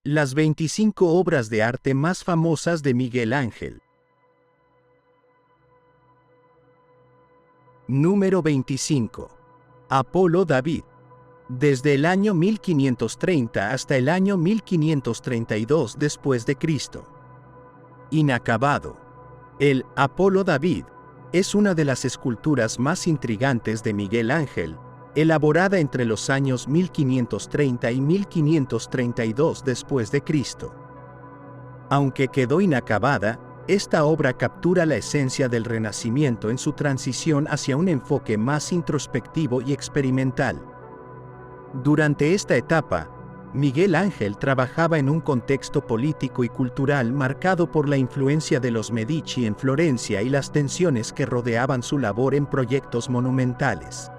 Las 25 obras de arte más famosas de Miguel Ángel. Número 25. Apolo David. Desde el año 1530 hasta el año 1532 después de Cristo. Inacabado. El Apolo David es una de las esculturas más intrigantes de Miguel Ángel, elaborada entre los años 1530 y 1532 después de Cristo. Aunque quedó inacabada, esta obra captura la esencia del Renacimiento en su transición hacia un enfoque más introspectivo y experimental. Durante esta etapa, Miguel Ángel trabajaba en un contexto político y cultural marcado por la influencia de los Medici en Florencia y las tensiones que rodeaban su labor en proyectos monumentales.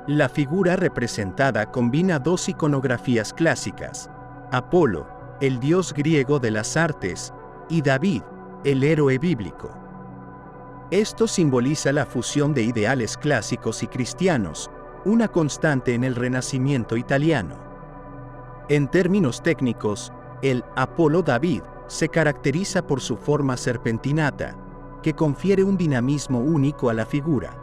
La figura representada combina dos iconografías clásicas: Apolo, el dios griego de las artes, y David, el héroe bíblico. Esto simboliza la fusión de ideales clásicos y cristianos, una constante en el Renacimiento italiano. En términos técnicos, el Apolo David se caracteriza por su forma serpentinata, que confiere un dinamismo único a la figura.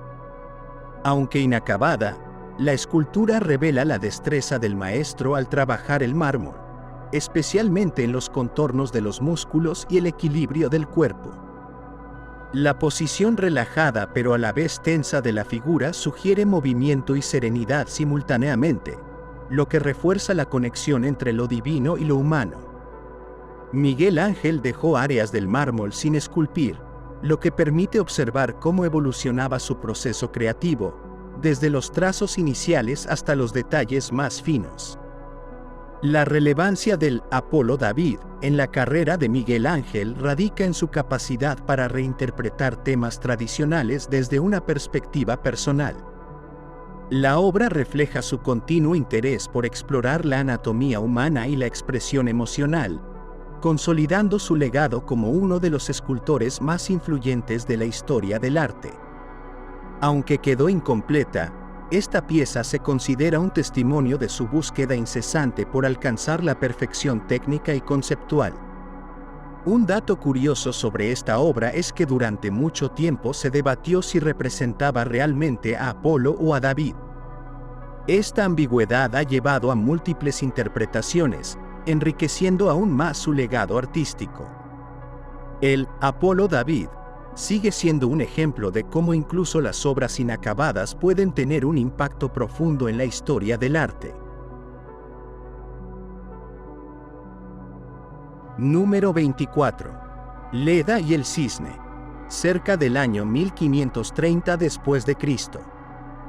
Aunque inacabada, la escultura revela la destreza del maestro al trabajar el mármol, especialmente en los contornos de los músculos y el equilibrio del cuerpo. La posición relajada pero a la vez tensa de la figura sugiere movimiento y serenidad simultáneamente, lo que refuerza la conexión entre lo divino y lo humano. Miguel Ángel dejó áreas del mármol sin esculpir, lo que permite observar cómo evolucionaba su proceso creativo, desde los trazos iniciales hasta los detalles más finos. La relevancia del Apolo David en la carrera de Miguel Ángel radica en su capacidad para reinterpretar temas tradicionales desde una perspectiva personal. La obra refleja su continuo interés por explorar la anatomía humana y la expresión emocional, consolidando su legado como uno de los escultores más influyentes de la historia del arte. Aunque quedó incompleta, esta pieza se considera un testimonio de su búsqueda incesante por alcanzar la perfección técnica y conceptual. Un dato curioso sobre esta obra es que durante mucho tiempo se debatió si representaba realmente a Apolo o a David. Esta ambigüedad ha llevado a múltiples interpretaciones, enriqueciendo aún más su legado artístico. El Apolo David sigue siendo un ejemplo de cómo incluso las obras inacabadas pueden tener un impacto profundo en la historia del arte. Número 24. Leda y el cisne. Cerca del año 1530 después de Cristo.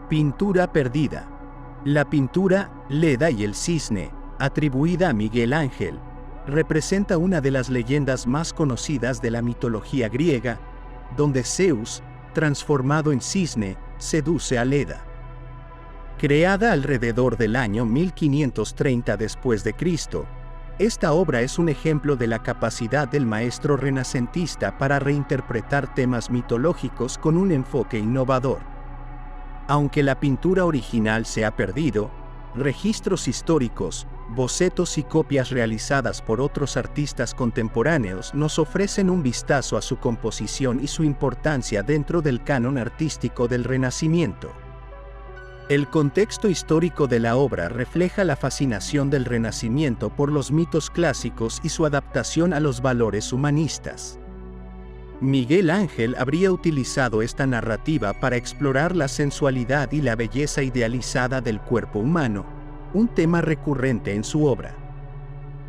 Pintura perdida. La pintura Leda y el cisne, atribuida a Miguel Ángel, representa una de las leyendas más conocidas de la mitología griega, donde Zeus, transformado en cisne, seduce a Leda. Creada alrededor del año 1530 después de Cristo, esta obra es un ejemplo de la capacidad del maestro renacentista para reinterpretar temas mitológicos con un enfoque innovador. Aunque la pintura original se ha perdido, registros históricos, bocetos y copias realizadas por otros artistas contemporáneos nos ofrecen un vistazo a su composición y su importancia dentro del canon artístico del Renacimiento. El contexto histórico de la obra refleja la fascinación del Renacimiento por los mitos clásicos y su adaptación a los valores humanistas. Miguel Ángel habría utilizado esta narrativa para explorar la sensualidad y la belleza idealizada del cuerpo humano, un tema recurrente en su obra.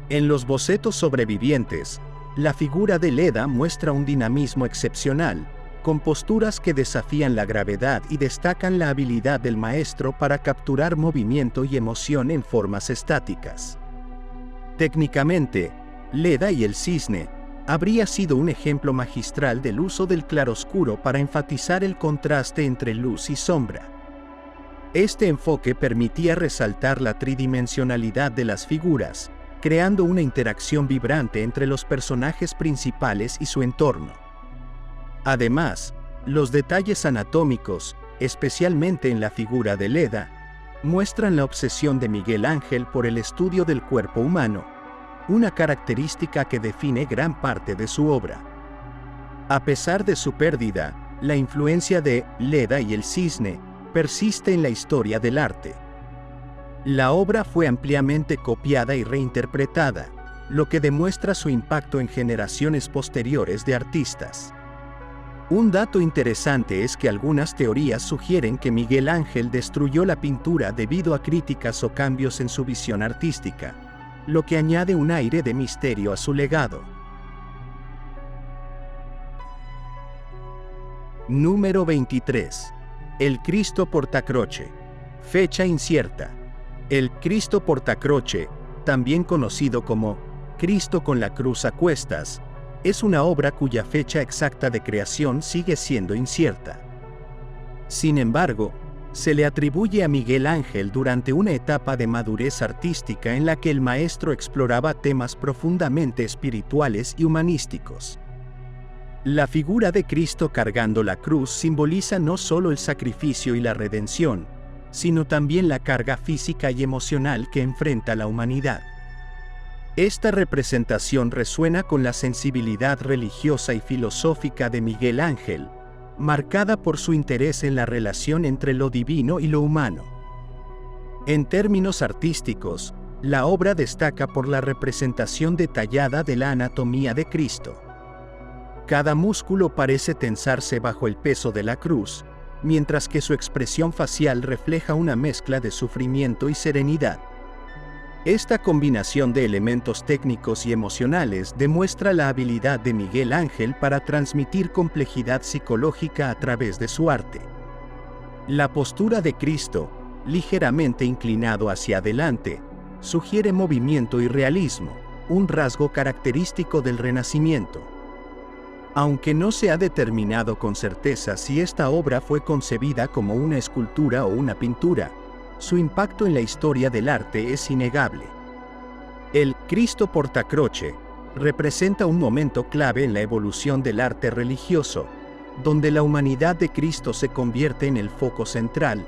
En los bocetos sobrevivientes, la figura de Leda muestra un dinamismo excepcional, con posturas que desafían la gravedad y destacan la habilidad del maestro para capturar movimiento y emoción en formas estáticas. Técnicamente, Leda y el cisne habría sido un ejemplo magistral del uso del claroscuro para enfatizar el contraste entre luz y sombra. Este enfoque permitía resaltar la tridimensionalidad de las figuras, creando una interacción vibrante entre los personajes principales y su entorno. Además, los detalles anatómicos, especialmente en la figura de Leda, muestran la obsesión de Miguel Ángel por el estudio del cuerpo humano, una característica que define gran parte de su obra. A pesar de su pérdida, la influencia de Leda y el Cisne persiste en la historia del arte. La obra fue ampliamente copiada y reinterpretada, lo que demuestra su impacto en generaciones posteriores de artistas. Un dato interesante es que algunas teorías sugieren que Miguel Ángel destruyó la pintura debido a críticas o cambios en su visión artística, lo que añade un aire de misterio a su legado. Número 23. El Cristo Portacroce. Fecha incierta. El Cristo Portacroce, también conocido como Cristo con la cruz a cuestas, es una obra cuya fecha exacta de creación sigue siendo incierta. Sin embargo, se le atribuye a Miguel Ángel durante una etapa de madurez artística en la que el maestro exploraba temas profundamente espirituales y humanísticos. La figura de Cristo cargando la cruz simboliza no solo el sacrificio y la redención, sino también la carga física y emocional que enfrenta la humanidad. Esta representación resuena con la sensibilidad religiosa y filosófica de Miguel Ángel, marcada por su interés en la relación entre lo divino y lo humano. En términos artísticos, la obra destaca por la representación detallada de la anatomía de Cristo. Cada músculo parece tensarse bajo el peso de la cruz, mientras que su expresión facial refleja una mezcla de sufrimiento y serenidad. Esta combinación de elementos técnicos y emocionales demuestra la habilidad de Miguel Ángel para transmitir complejidad psicológica a través de su arte. La postura de Cristo, ligeramente inclinado hacia adelante, sugiere movimiento y realismo, un rasgo característico del Renacimiento. Aunque no se ha determinado con certeza si esta obra fue concebida como una escultura o una pintura, su impacto en la historia del arte es innegable. El Cristo Portacroce representa un momento clave en la evolución del arte religioso, donde la humanidad de Cristo se convierte en el foco central,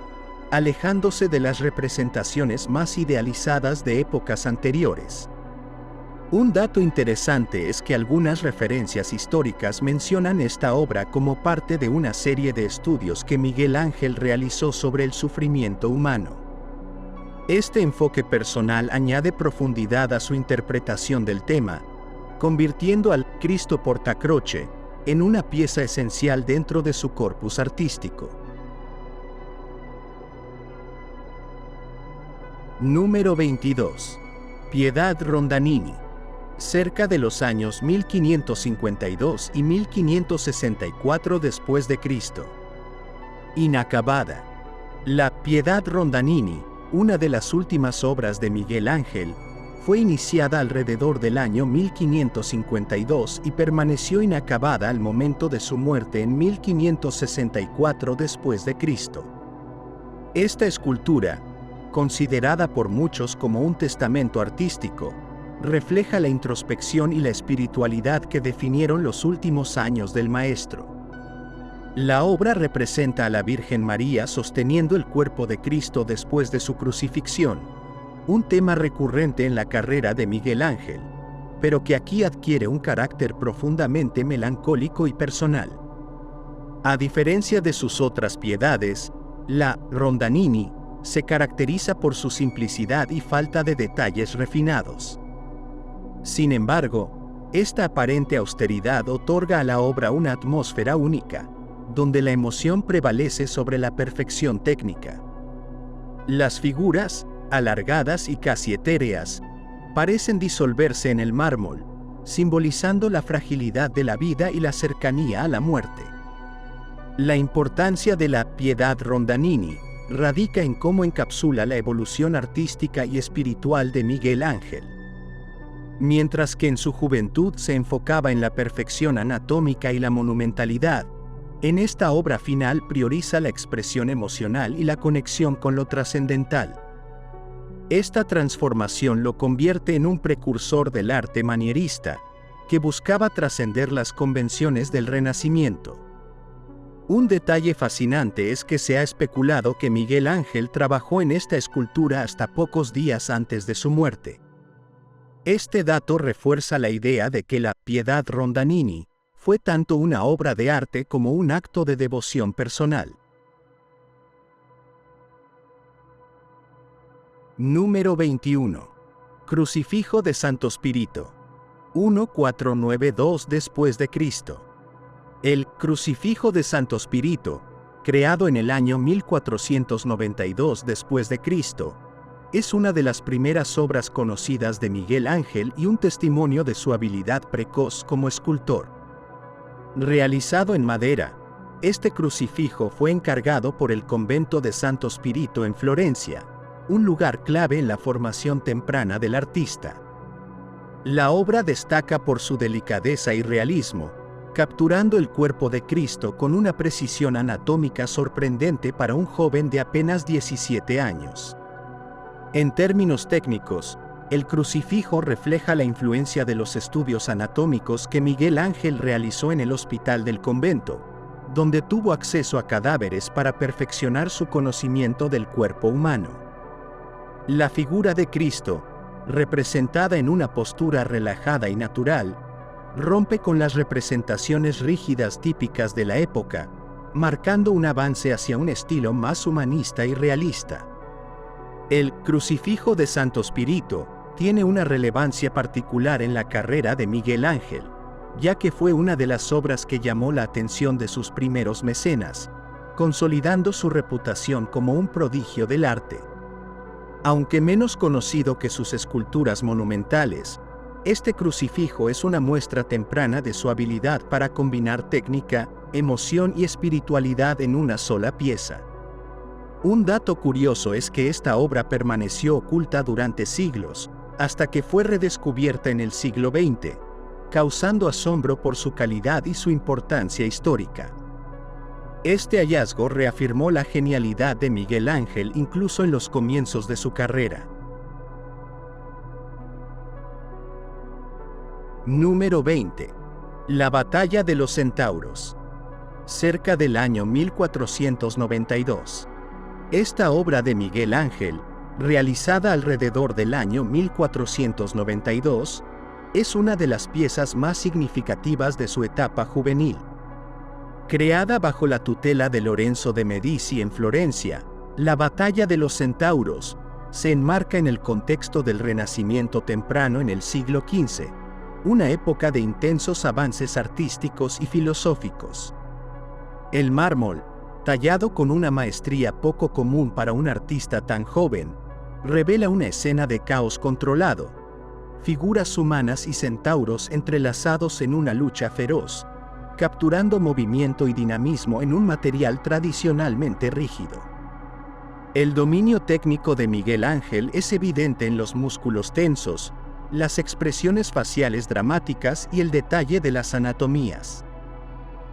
alejándose de las representaciones más idealizadas de épocas anteriores. Un dato interesante es que algunas referencias históricas mencionan esta obra como parte de una serie de estudios que Miguel Ángel realizó sobre el sufrimiento humano. Este enfoque personal añade profundidad a su interpretación del tema, convirtiendo al Cristo Portacroce en una pieza esencial dentro de su corpus artístico. Número 22. Piedad Rondanini. Cerca de los años 1552 y 1564 después de Cristo. Inacabada. La Piedad Rondanini, una de las últimas obras de Miguel Ángel, fue iniciada alrededor del año 1552 y permaneció inacabada al momento de su muerte en 1564 después de Cristo. Esta escultura, considerada por muchos como un testamento artístico, refleja la introspección y la espiritualidad que definieron los últimos años del maestro. La obra representa a la Virgen María sosteniendo el cuerpo de Cristo después de su crucifixión, un tema recurrente en la carrera de Miguel Ángel, pero que aquí adquiere un carácter profundamente melancólico y personal. A diferencia de sus otras piedades, la Rondanini se caracteriza por su simplicidad y falta de detalles refinados. Sin embargo, esta aparente austeridad otorga a la obra una atmósfera única, donde la emoción prevalece sobre la perfección técnica. Las figuras, alargadas y casi etéreas, parecen disolverse en el mármol, simbolizando la fragilidad de la vida y la cercanía a la muerte. La importancia de la Piedad Rondanini radica en cómo encapsula la evolución artística y espiritual de Miguel Ángel. Mientras que en su juventud se enfocaba en la perfección anatómica y la monumentalidad, en esta obra final prioriza la expresión emocional y la conexión con lo trascendental. Esta transformación lo convierte en un precursor del arte manierista, que buscaba trascender las convenciones del Renacimiento. Un detalle fascinante es que se ha especulado que Miguel Ángel trabajó en esta escultura hasta pocos días antes de su muerte. Este dato refuerza la idea de que la Piedad Rondanini fue tanto una obra de arte como un acto de devoción personal. Número 21. Crucifijo de Santo Spirito. 1492 después de Cristo. El Crucifijo de Santo Spirito, creado en el año 1492 después de Cristo, es una de las primeras obras conocidas de Miguel Ángel y un testimonio de su habilidad precoz como escultor. Realizado en madera, este crucifijo fue encargado por el convento de Santo Spirito en Florencia, un lugar clave en la formación temprana del artista. La obra destaca por su delicadeza y realismo, capturando el cuerpo de Cristo con una precisión anatómica sorprendente para un joven de apenas 17 años. En términos técnicos, el crucifijo refleja la influencia de los estudios anatómicos que Miguel Ángel realizó en el hospital del convento, donde tuvo acceso a cadáveres para perfeccionar su conocimiento del cuerpo humano. La figura de Cristo, representada en una postura relajada y natural, rompe con las representaciones rígidas típicas de la época, marcando un avance hacia un estilo más humanista y realista. El Crucifijo de Santo Spirito tiene una relevancia particular en la carrera de Miguel Ángel, ya que fue una de las obras que llamó la atención de sus primeros mecenas, consolidando su reputación como un prodigio del arte. Aunque menos conocido que sus esculturas monumentales, este crucifijo es una muestra temprana de su habilidad para combinar técnica, emoción y espiritualidad en una sola pieza. Un dato curioso es que esta obra permaneció oculta durante siglos, hasta que fue redescubierta en el siglo XX, causando asombro por su calidad y su importancia histórica. Este hallazgo reafirmó la genialidad de Miguel Ángel incluso en los comienzos de su carrera. Número 20. La Batalla de los Centauros. Cerca del año 1492. Esta obra de Miguel Ángel, realizada alrededor del año 1492, es una de las piezas más significativas de su etapa juvenil. Creada bajo la tutela de Lorenzo de Medici en Florencia, la Batalla de los Centauros se enmarca en el contexto del Renacimiento temprano en el siglo XV, una época de intensos avances artísticos y filosóficos. El mármol, tallado con una maestría poco común para un artista tan joven, revela una escena de caos controlado, figuras humanas y centauros entrelazados en una lucha feroz, capturando movimiento y dinamismo en un material tradicionalmente rígido. El dominio técnico de Miguel Ángel es evidente en los músculos tensos, las expresiones faciales dramáticas y el detalle de las anatomías.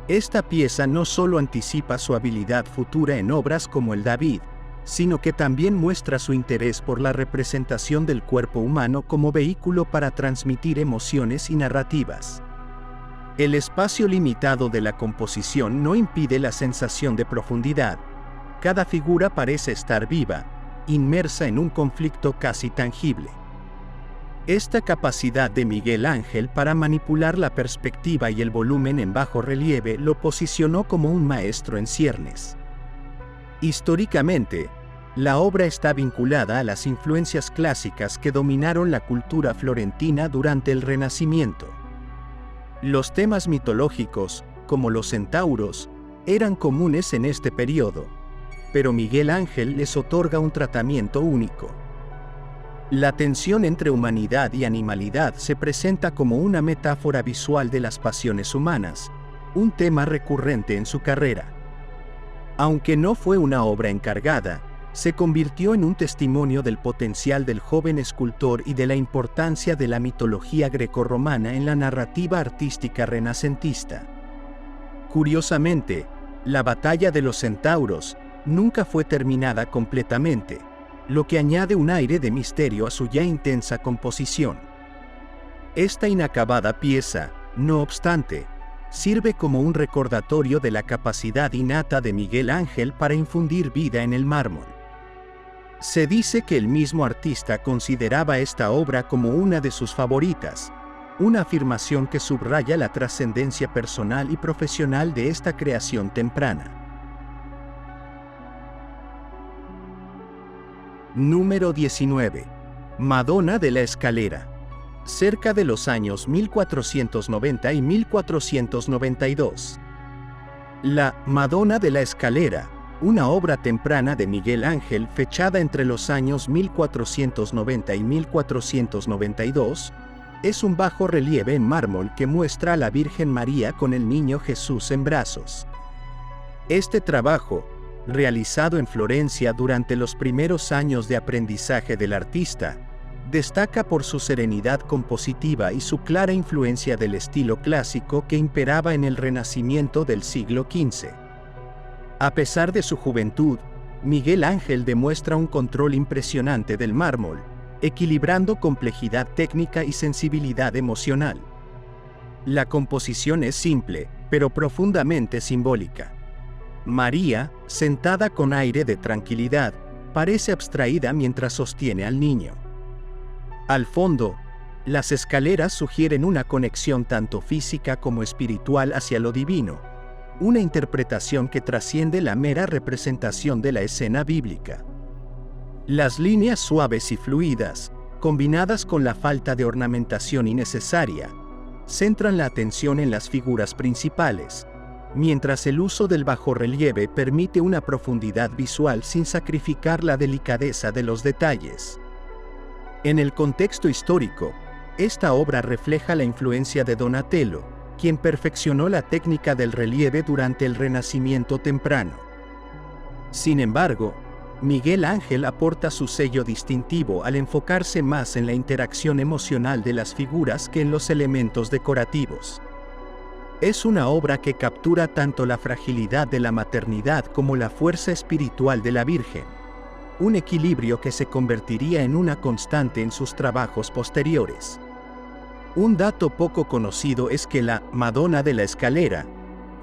Esta pieza no solo anticipa su habilidad futura en obras como el David, sino que también muestra su interés por la representación del cuerpo humano como vehículo para transmitir emociones y narrativas. El espacio limitado de la composición no impide la sensación de profundidad. Cada figura parece estar viva, inmersa en un conflicto casi tangible. Esta capacidad de Miguel Ángel para manipular la perspectiva y el volumen en bajo relieve lo posicionó como un maestro en ciernes. Históricamente, la obra está vinculada a las influencias clásicas que dominaron la cultura florentina durante el Renacimiento. Los temas mitológicos, como los centauros, eran comunes en este periodo, pero Miguel Ángel les otorga un tratamiento único. La tensión entre humanidad y animalidad se presenta como una metáfora visual de las pasiones humanas, un tema recurrente en su carrera. Aunque no fue una obra encargada, se convirtió en un testimonio del potencial del joven escultor y de la importancia de la mitología grecorromana en la narrativa artística renacentista. Curiosamente, la Batalla de los Centauros nunca fue terminada completamente, lo que añade un aire de misterio a su ya intensa composición. Esta inacabada pieza, no obstante, sirve como un recordatorio de la capacidad innata de Miguel Ángel para infundir vida en el mármol. Se dice que el mismo artista consideraba esta obra como una de sus favoritas, una afirmación que subraya la trascendencia personal y profesional de esta creación temprana. Número 19. Madonna de la Escalera. Cerca de los años 1490 y 1492. La Madonna de la Escalera, una obra temprana de Miguel Ángel fechada entre los años 1490 y 1492, es un bajo relieve en mármol que muestra a la Virgen María con el Niño Jesús en brazos. Este trabajo, realizado en Florencia durante los primeros años de aprendizaje del artista, destaca por su serenidad compositiva y su clara influencia del estilo clásico que imperaba en el Renacimiento del siglo XV. A pesar de su juventud, Miguel Ángel demuestra un control impresionante del mármol, equilibrando complejidad técnica y sensibilidad emocional. La composición es simple, pero profundamente simbólica. María, sentada con aire de tranquilidad, parece abstraída mientras sostiene al niño. Al fondo, las escaleras sugieren una conexión tanto física como espiritual hacia lo divino, una interpretación que trasciende la mera representación de la escena bíblica. Las líneas suaves y fluidas, combinadas con la falta de ornamentación innecesaria, centran la atención en las figuras principales, mientras el uso del bajorrelieve permite una profundidad visual sin sacrificar la delicadeza de los detalles. En el contexto histórico, esta obra refleja la influencia de Donatello, quien perfeccionó la técnica del relieve durante el Renacimiento temprano. Sin embargo, Miguel Ángel aporta su sello distintivo al enfocarse más en la interacción emocional de las figuras que en los elementos decorativos. Es una obra que captura tanto la fragilidad de la maternidad como la fuerza espiritual de la Virgen, un equilibrio que se convertiría en una constante en sus trabajos posteriores. Un dato poco conocido es que la Madonna de la Escalera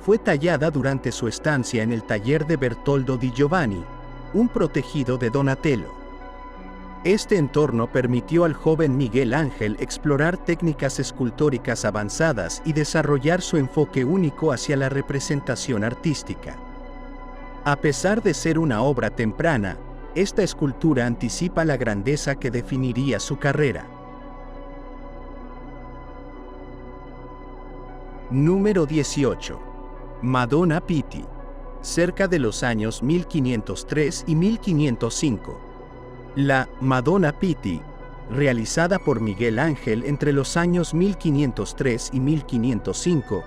fue tallada durante su estancia en el taller de Bertoldo di Giovanni, un protegido de Donatello. Este entorno permitió al joven Miguel Ángel explorar técnicas escultóricas avanzadas y desarrollar su enfoque único hacia la representación artística. A pesar de ser una obra temprana, esta escultura anticipa la grandeza que definiría su carrera. Número 18. Madonna Pitti. Cerca de los años 1503 y 1505. La Madonna Pitti, realizada por Miguel Ángel entre los años 1503 y 1505,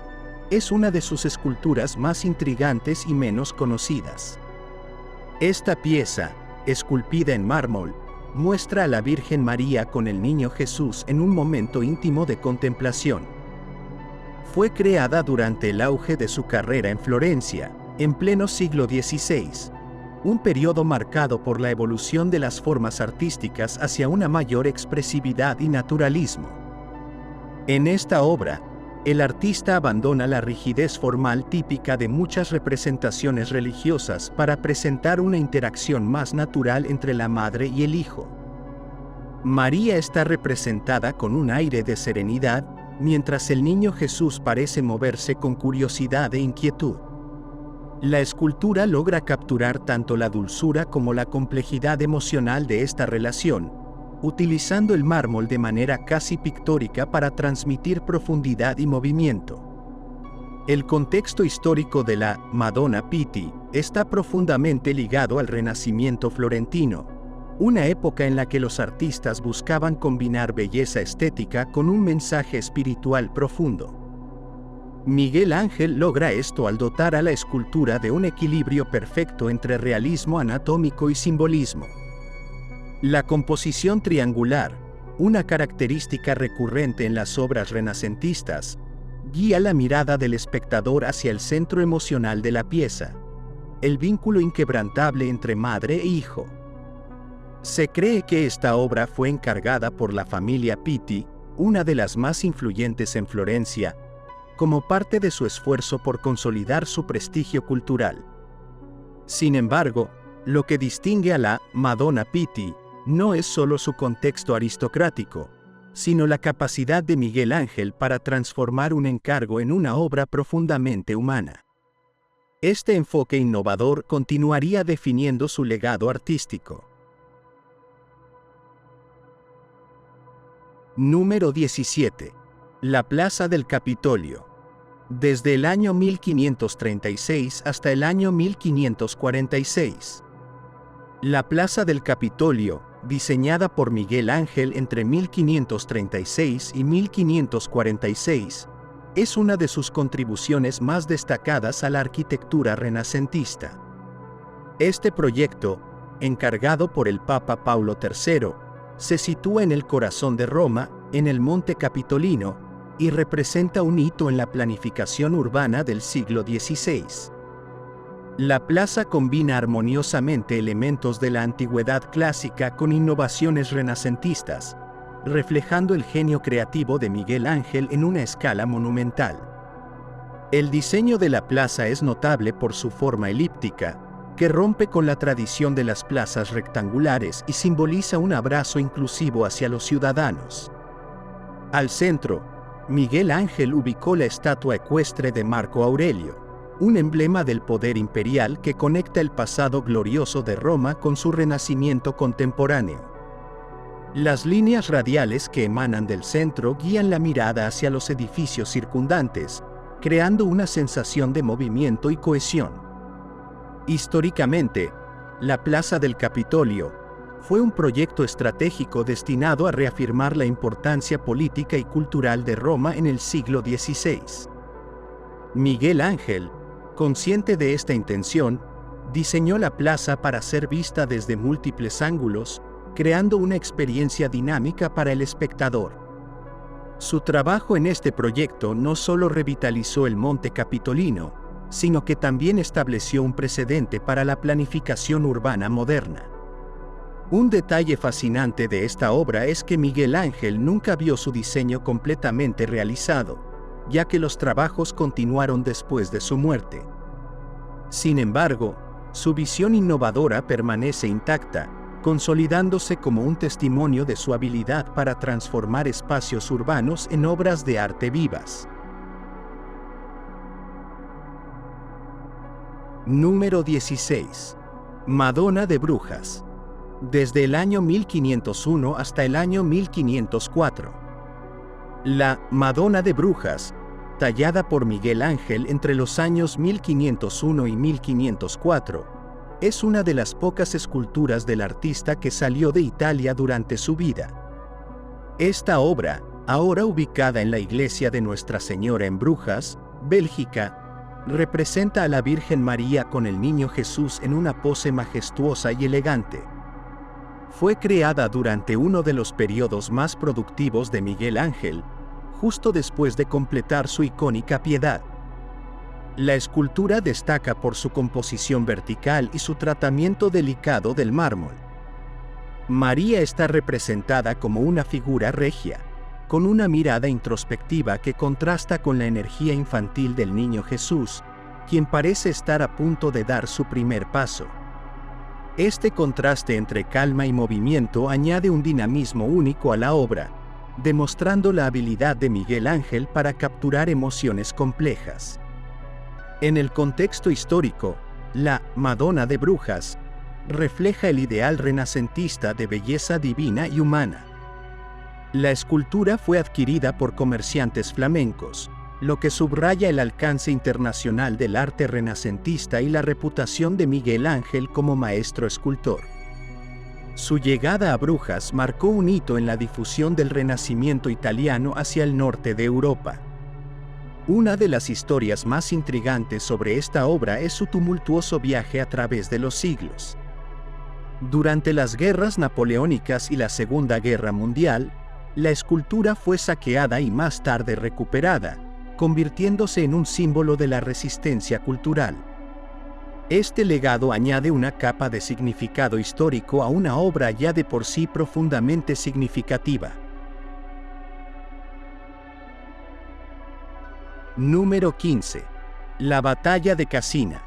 es una de sus esculturas más intrigantes y menos conocidas. Esta pieza, esculpida en mármol, muestra a la Virgen María con el Niño Jesús en un momento íntimo de contemplación. Fue creada durante el auge de su carrera en Florencia, en pleno siglo XVI, un periodo marcado por la evolución de las formas artísticas hacia una mayor expresividad y naturalismo. En esta obra, el artista abandona la rigidez formal típica de muchas representaciones religiosas para presentar una interacción más natural entre la madre y el hijo. María está representada con un aire de serenidad, mientras el Niño Jesús parece moverse con curiosidad e inquietud. La escultura logra capturar tanto la dulzura como la complejidad emocional de esta relación, utilizando el mármol de manera casi pictórica para transmitir profundidad y movimiento. El contexto histórico de la Madonna Pitti está profundamente ligado al Renacimiento florentino, una época en la que los artistas buscaban combinar belleza estética con un mensaje espiritual profundo. Miguel Ángel logra esto al dotar a la escultura de un equilibrio perfecto entre realismo anatómico y simbolismo. La composición triangular, una característica recurrente en las obras renacentistas, guía la mirada del espectador hacia el centro emocional de la pieza, el vínculo inquebrantable entre madre e hijo. Se cree que esta obra fue encargada por la familia Pitti, una de las más influyentes en Florencia, como parte de su esfuerzo por consolidar su prestigio cultural. Sin embargo, Lo que distingue a la Madonna Pitti no es solo su contexto aristocrático, sino la capacidad de Miguel Ángel para transformar un encargo en una obra profundamente humana. Este enfoque innovador continuaría definiendo su legado artístico. Número 17. La Plaza del Capitolio. Desde el año 1536 hasta el año 1546. La Plaza del Capitolio, diseñada por Miguel Ángel entre 1536 y 1546, es una de sus contribuciones más destacadas a la arquitectura renacentista. Este proyecto, encargado por el Papa Paulo III, se sitúa en el corazón de Roma, en el Monte Capitolino, y representa un hito en la planificación urbana del siglo XVI. La plaza combina armoniosamente elementos de la antigüedad clásica con innovaciones renacentistas, reflejando el genio creativo de Miguel Ángel en una escala monumental. El diseño de la plaza es notable por su forma elíptica, que rompe con la tradición de las plazas rectangulares y simboliza un abrazo inclusivo hacia los ciudadanos. Al centro, Miguel Ángel ubicó la estatua ecuestre de Marco Aurelio, un emblema del poder imperial que conecta el pasado glorioso de Roma con su renacimiento contemporáneo. Las líneas radiales que emanan del centro guían la mirada hacia los edificios circundantes, creando una sensación de movimiento y cohesión. Históricamente, la Plaza del Capitolio fue un proyecto estratégico destinado a reafirmar la importancia política y cultural de Roma en el siglo XVI. Miguel Ángel, consciente de esta intención, diseñó la plaza para ser vista desde múltiples ángulos, creando una experiencia dinámica para el espectador. Su trabajo en este proyecto no solo revitalizó el Monte Capitolino, sino que también estableció un precedente para la planificación urbana moderna. Un detalle fascinante de esta obra es que Miguel Ángel nunca vio su diseño completamente realizado, ya que los trabajos continuaron después de su muerte. Sin embargo, su visión innovadora permanece intacta, consolidándose como un testimonio de su habilidad para transformar espacios urbanos en obras de arte vivas. Número 16. Madonna de Brujas. Desde el año 1501 hasta el año 1504. La Madonna de Brujas, tallada por Miguel Ángel entre los años 1501 y 1504, es una de las pocas esculturas del artista que salió de Italia durante su vida. Esta obra, ahora ubicada en la iglesia de Nuestra Señora en Brujas, Bélgica, representa a la Virgen María con el Niño Jesús en una pose majestuosa y elegante. Fue creada durante uno de los periodos más productivos de Miguel Ángel, justo después de completar su icónica Piedad. La escultura destaca por su composición vertical y su tratamiento delicado del mármol. María está representada como una figura regia, con una mirada introspectiva que contrasta con la energía infantil del Niño Jesús, quien parece estar a punto de dar su primer paso. Este contraste entre calma y movimiento añade un dinamismo único a la obra, demostrando la habilidad de Miguel Ángel para capturar emociones complejas. En el contexto histórico, la Madonna de Brujas refleja el ideal renacentista de belleza divina y humana. La escultura fue adquirida por comerciantes flamencos, lo que subraya el alcance internacional del arte renacentista y la reputación de Miguel Ángel como maestro escultor. Su llegada a Brujas marcó un hito en la difusión del Renacimiento italiano hacia el norte de Europa. Una de las historias más intrigantes sobre esta obra es su tumultuoso viaje a través de los siglos. Durante las guerras napoleónicas y la Segunda Guerra Mundial, la escultura fue saqueada y más tarde recuperada, convirtiéndose en un símbolo de la resistencia cultural. Este legado añade una capa de significado histórico a una obra ya de por sí profundamente significativa. Número 15. La Batalla de Cassina.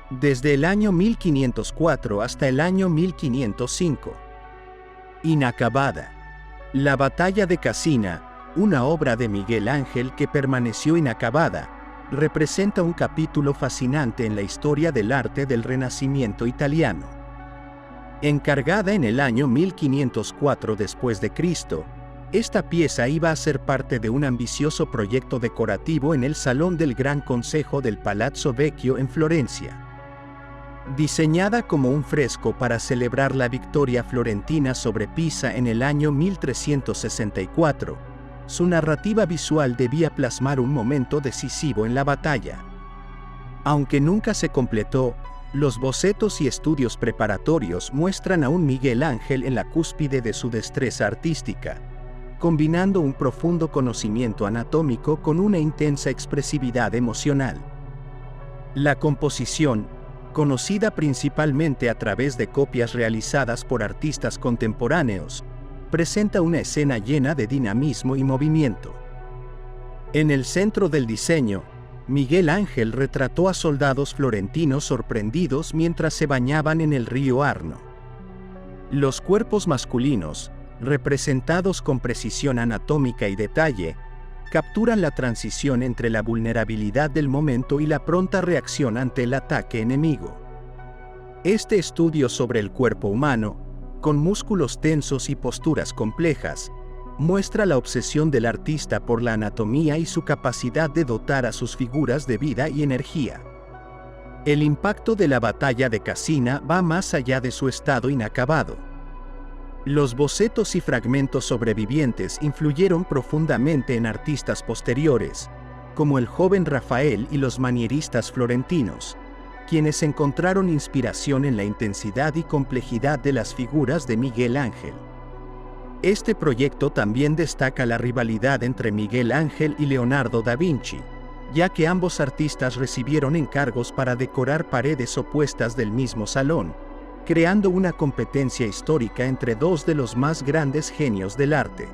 desde el año 1504 hasta el año 1505. Inacabada. La batalla de Cassina, una obra de Miguel Ángel que permaneció inacabada, representa un capítulo fascinante en la historia del arte del Renacimiento italiano. Encargada en el año 1504 después de Cristo, esta pieza iba a ser parte de un ambicioso proyecto decorativo en el Salón del Gran Consejo del Palazzo Vecchio en Florencia. Diseñada como un fresco para celebrar la victoria florentina sobre Pisa en el año 1364, su narrativa visual debía plasmar un momento decisivo en la batalla. Aunque nunca se completó, los bocetos y estudios preparatorios muestran a un Miguel Ángel en la cúspide de su destreza artística, combinando un profundo conocimiento anatómico con una intensa expresividad emocional. La composición, conocida principalmente a través de copias realizadas por artistas contemporáneos, presenta una escena llena de dinamismo y movimiento. En el centro del diseño, Miguel Ángel retrató a soldados florentinos sorprendidos mientras se bañaban en el río Arno. Los cuerpos masculinos, representados con precisión anatómica y detalle, capturan la transición entre la vulnerabilidad del momento y la pronta reacción ante el ataque enemigo. Este estudio sobre el cuerpo humano, con músculos tensos y posturas complejas, muestra la obsesión del artista por la anatomía y su capacidad de dotar a sus figuras de vida y energía. El impacto de la batalla de Cassina va más allá de su estado inacabado. Los bocetos y fragmentos sobrevivientes influyeron profundamente en artistas posteriores, como el joven Rafael y los manieristas florentinos, quienes encontraron inspiración en la intensidad y complejidad de las figuras de Miguel Ángel. Este proyecto también destaca la rivalidad entre Miguel Ángel y Leonardo da Vinci, ya que ambos artistas recibieron encargos para decorar paredes opuestas del mismo salón, creando una competencia histórica entre dos de los más grandes genios del arte.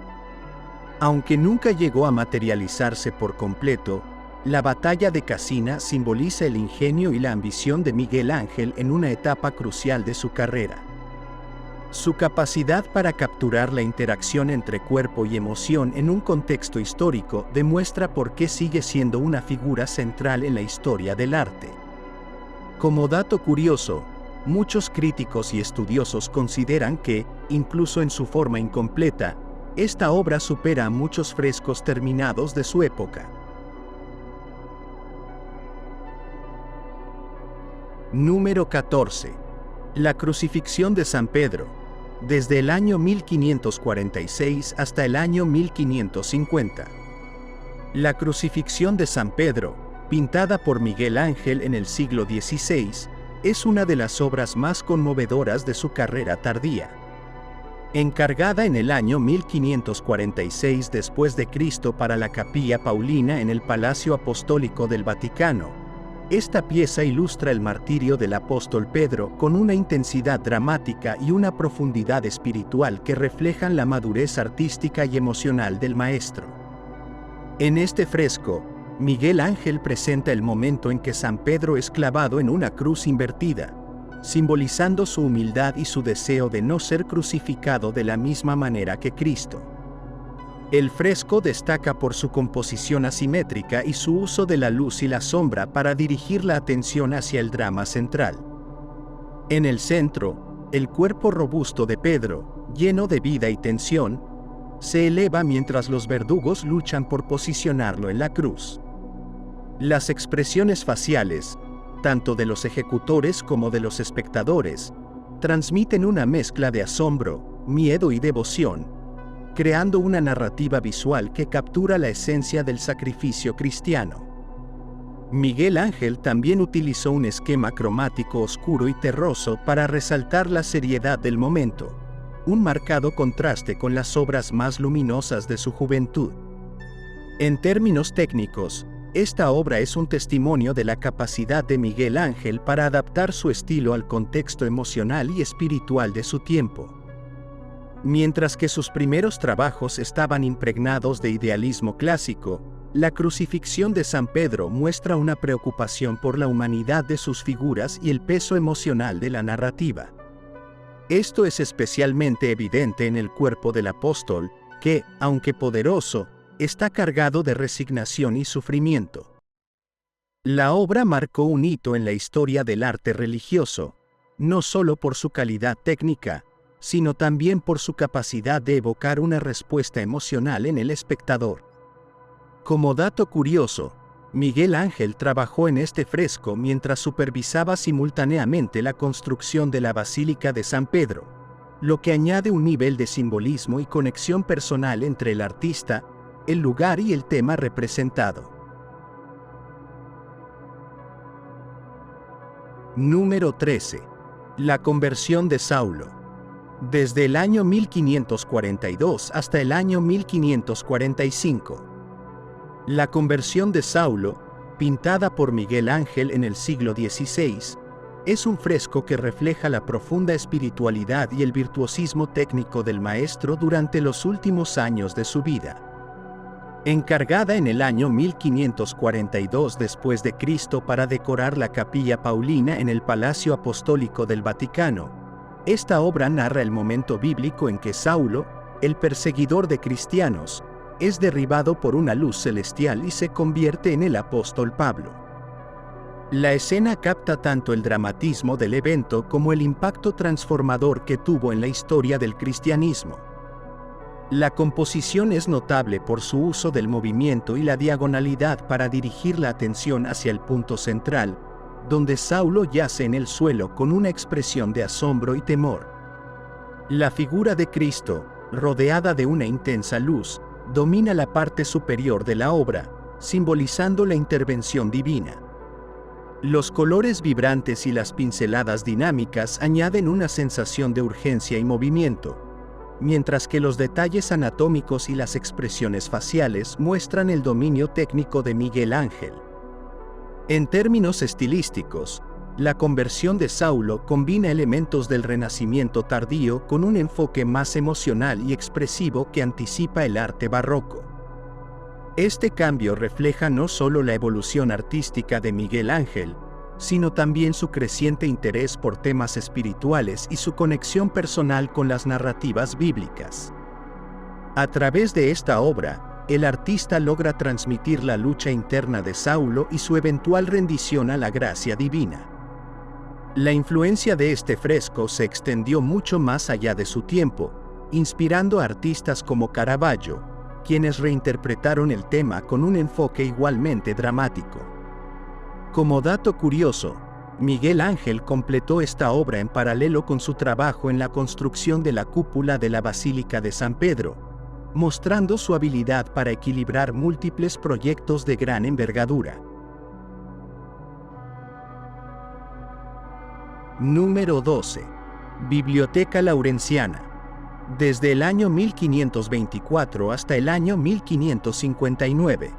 Aunque nunca llegó a materializarse por completo, la batalla de Cassina simboliza el ingenio y la ambición de Miguel Ángel en una etapa crucial de su carrera. Su capacidad para capturar la interacción entre cuerpo y emoción en un contexto histórico demuestra por qué sigue siendo una figura central en la historia del arte. Como dato curioso, muchos críticos y estudiosos consideran que, incluso en su forma incompleta, esta obra supera a muchos frescos terminados de su época. Número 14. La crucifixión de San Pedro, desde el año 1546 hasta el año 1550. La crucifixión de San Pedro, pintada por Miguel Ángel en el siglo XVI, es una de las obras más conmovedoras de su carrera tardía. Encargada en el año 1546 después de Cristo para la Capilla Paulina en el Palacio Apostólico del Vaticano, esta pieza ilustra el martirio del apóstol Pedro con una intensidad dramática y una profundidad espiritual que reflejan la madurez artística y emocional del maestro. En este fresco, Miguel Ángel presenta el momento en que San Pedro es clavado en una cruz invertida, simbolizando su humildad y su deseo de no ser crucificado de la misma manera que Cristo. El fresco destaca por su composición asimétrica y su uso de la luz y la sombra para dirigir la atención hacia el drama central. En el centro, el cuerpo robusto de Pedro, lleno de vida y tensión, se eleva mientras los verdugos luchan por posicionarlo en la cruz. Las expresiones faciales, tanto de los ejecutores como de los espectadores, transmiten una mezcla de asombro, miedo y devoción, creando una narrativa visual que captura la esencia del sacrificio cristiano. Miguel Ángel también utilizó un esquema cromático oscuro y terroso para resaltar la seriedad del momento, un marcado contraste con las obras más luminosas de su juventud. En términos técnicos, esta obra es un testimonio de la capacidad de Miguel Ángel para adaptar su estilo al contexto emocional y espiritual de su tiempo. Mientras que sus primeros trabajos estaban impregnados de idealismo clásico, La crucifixión de San Pedro muestra una preocupación por la humanidad de sus figuras y el peso emocional de la narrativa. Esto es especialmente evidente en el cuerpo del apóstol, que, aunque poderoso, está cargado de resignación y sufrimiento. La obra marcó un hito en la historia del arte religioso, no solo por su calidad técnica, sino también por su capacidad de evocar una respuesta emocional en el espectador. Como dato curioso, Miguel Ángel trabajó en este fresco mientras supervisaba simultáneamente la construcción de la Basílica de San Pedro, lo que añade un nivel de simbolismo y conexión personal entre el artista, el lugar y el tema representado. Número 13. La conversión de Saulo. Desde el año 1542 hasta el año 1545. La conversión de Saulo, pintada por Miguel Ángel en el siglo XVI, es un fresco que refleja la profunda espiritualidad y el virtuosismo técnico del maestro durante los últimos años de su vida. Encargada en el año 1542 después de Cristo para decorar la Capilla Paulina en el Palacio Apostólico del Vaticano, esta obra narra el momento bíblico en que Saulo, el perseguidor de cristianos, es derribado por una luz celestial y se convierte en el apóstol Pablo. La escena capta tanto el dramatismo del evento como el impacto transformador que tuvo en la historia del cristianismo. La composición es notable por su uso del movimiento y la diagonalidad para dirigir la atención hacia el punto central, donde Saulo yace en el suelo con una expresión de asombro y temor. La figura de Cristo, rodeada de una intensa luz, domina la parte superior de la obra, simbolizando la intervención divina. Los colores vibrantes y las pinceladas dinámicas añaden una sensación de urgencia y movimiento, mientras que los detalles anatómicos y las expresiones faciales muestran el dominio técnico de Miguel Ángel. En términos estilísticos, la conversión de Saulo combina elementos del Renacimiento tardío con un enfoque más emocional y expresivo que anticipa el arte barroco. Este cambio refleja no solo la evolución artística de Miguel Ángel, sino también su creciente interés por temas espirituales y su conexión personal con las narrativas bíblicas. A través de esta obra, el artista logra transmitir la lucha interna de Saulo y su eventual rendición a la gracia divina. La influencia de este fresco se extendió mucho más allá de su tiempo, inspirando a artistas como Caravaggio, quienes reinterpretaron el tema con un enfoque igualmente dramático. Como dato curioso, Miguel Ángel completó esta obra en paralelo con su trabajo en la construcción de la cúpula de la Basílica de San Pedro, mostrando su habilidad para equilibrar múltiples proyectos de gran envergadura. Número 12. Biblioteca Laurenciana. Desde el año 1524 hasta el año 1559.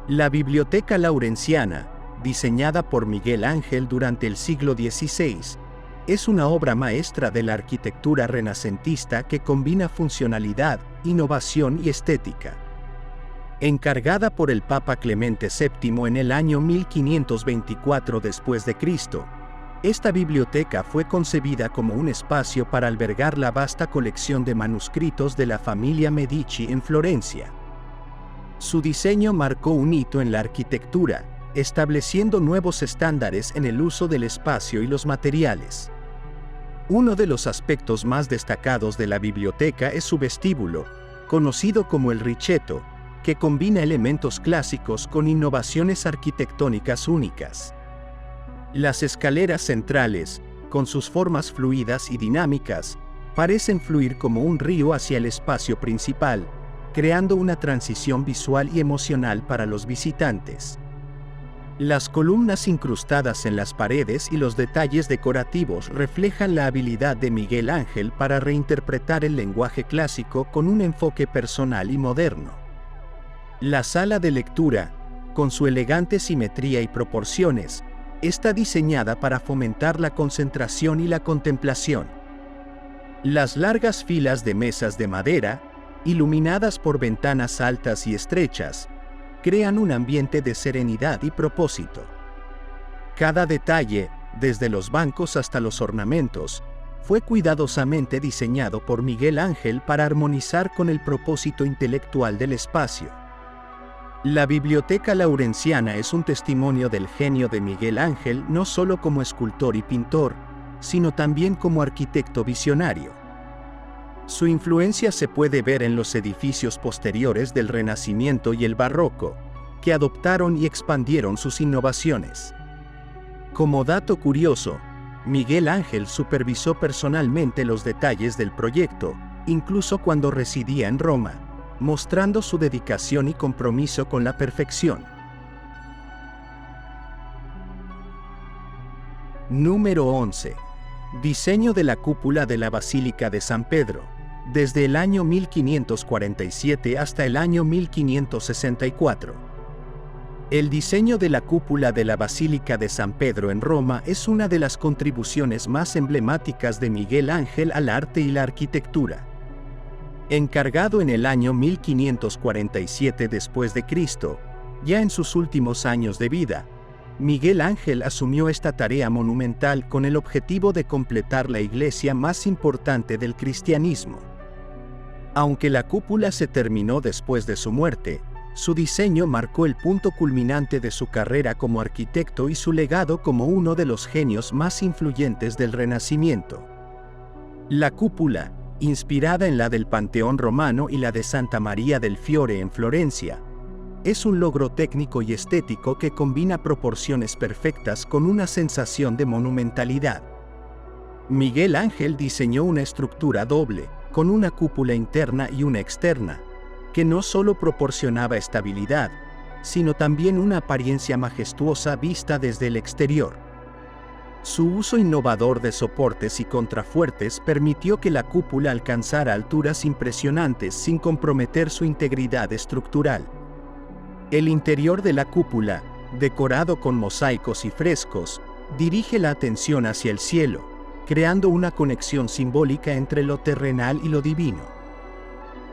La Biblioteca Laurenciana, diseñada por Miguel Ángel durante el siglo XVI, es una obra maestra de la arquitectura renacentista que combina funcionalidad, innovación y estética. Encargada por el Papa Clemente VII en el año 1524 después de Cristo, esta biblioteca fue concebida como un espacio para albergar la vasta colección de manuscritos de la familia Medici en Florencia. Su diseño marcó un hito en la arquitectura, estableciendo nuevos estándares en el uso del espacio y los materiales. Uno de los aspectos más destacados de la biblioteca es su vestíbulo, conocido como el Richeto, que combina elementos clásicos con innovaciones arquitectónicas únicas. Las escaleras centrales, con sus formas fluidas y dinámicas, parecen fluir como un río hacia el espacio principal, creando una transición visual y emocional para los visitantes. Las columnas incrustadas en las paredes y los detalles decorativos reflejan la habilidad de Miguel Ángel para reinterpretar el lenguaje clásico con un enfoque personal y moderno. La sala de lectura, con su elegante simetría y proporciones, está diseñada para fomentar la concentración y la contemplación. Las largas filas de mesas de madera, iluminadas por ventanas altas y estrechas, crean un ambiente de serenidad y propósito. Cada detalle, desde los bancos hasta los ornamentos, fue cuidadosamente diseñado por Miguel Ángel para armonizar con el propósito intelectual del espacio. La Biblioteca Laurenciana es un testimonio del genio de Miguel Ángel no solo como escultor y pintor, sino también como arquitecto visionario. Su influencia se puede ver en los edificios posteriores del Renacimiento y el Barroco, que adoptaron y expandieron sus innovaciones. Como dato curioso, Miguel Ángel supervisó personalmente los detalles del proyecto, incluso cuando residía en Roma, mostrando su dedicación y compromiso con la perfección. Número 11. Diseño de la cúpula de la Basílica de San Pedro, desde el año 1547 hasta el año 1564. El diseño de la cúpula de la Basílica de San Pedro en Roma es una de las contribuciones más emblemáticas de Miguel Ángel al arte y la arquitectura. Encargado en el año 1547 después de Cristo, ya en sus últimos años de vida, Miguel Ángel asumió esta tarea monumental con el objetivo de completar la iglesia más importante del cristianismo. Aunque la cúpula se terminó después de su muerte, su diseño marcó el punto culminante de su carrera como arquitecto y su legado como uno de los genios más influyentes del Renacimiento. La cúpula, inspirada en la del Panteón romano y la de Santa María del Fiore en Florencia, es un logro técnico y estético que combina proporciones perfectas con una sensación de monumentalidad. Miguel Ángel diseñó una estructura doble, con una cúpula interna y una externa, que no solo proporcionaba estabilidad, sino también una apariencia majestuosa vista desde el exterior. Su uso innovador de soportes y contrafuertes permitió que la cúpula alcanzara alturas impresionantes sin comprometer su integridad estructural. El interior de la cúpula, decorado con mosaicos y frescos, dirige la atención hacia el cielo, creando una conexión simbólica entre lo terrenal y lo divino.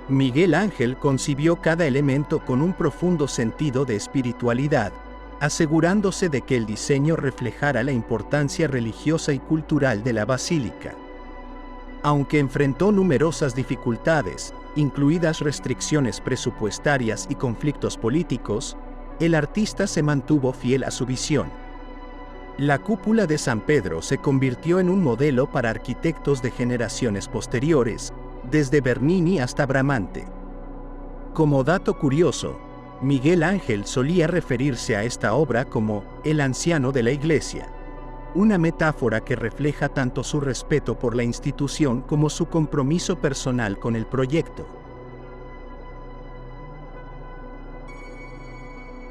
Miguel Ángel concibió cada elemento con un profundo sentido de espiritualidad, asegurándose de que el diseño reflejara la importancia religiosa y cultural de la basílica. Aunque enfrentó numerosas dificultades, incluidas restricciones presupuestarias y conflictos políticos, el artista se mantuvo fiel a su visión. La cúpula de San Pedro se convirtió en un modelo para arquitectos de generaciones posteriores, desde Bernini hasta Bramante. Como dato curioso, Miguel Ángel solía referirse a esta obra como el anciano de la iglesia, una metáfora que refleja tanto su respeto por la institución como su compromiso personal con el proyecto.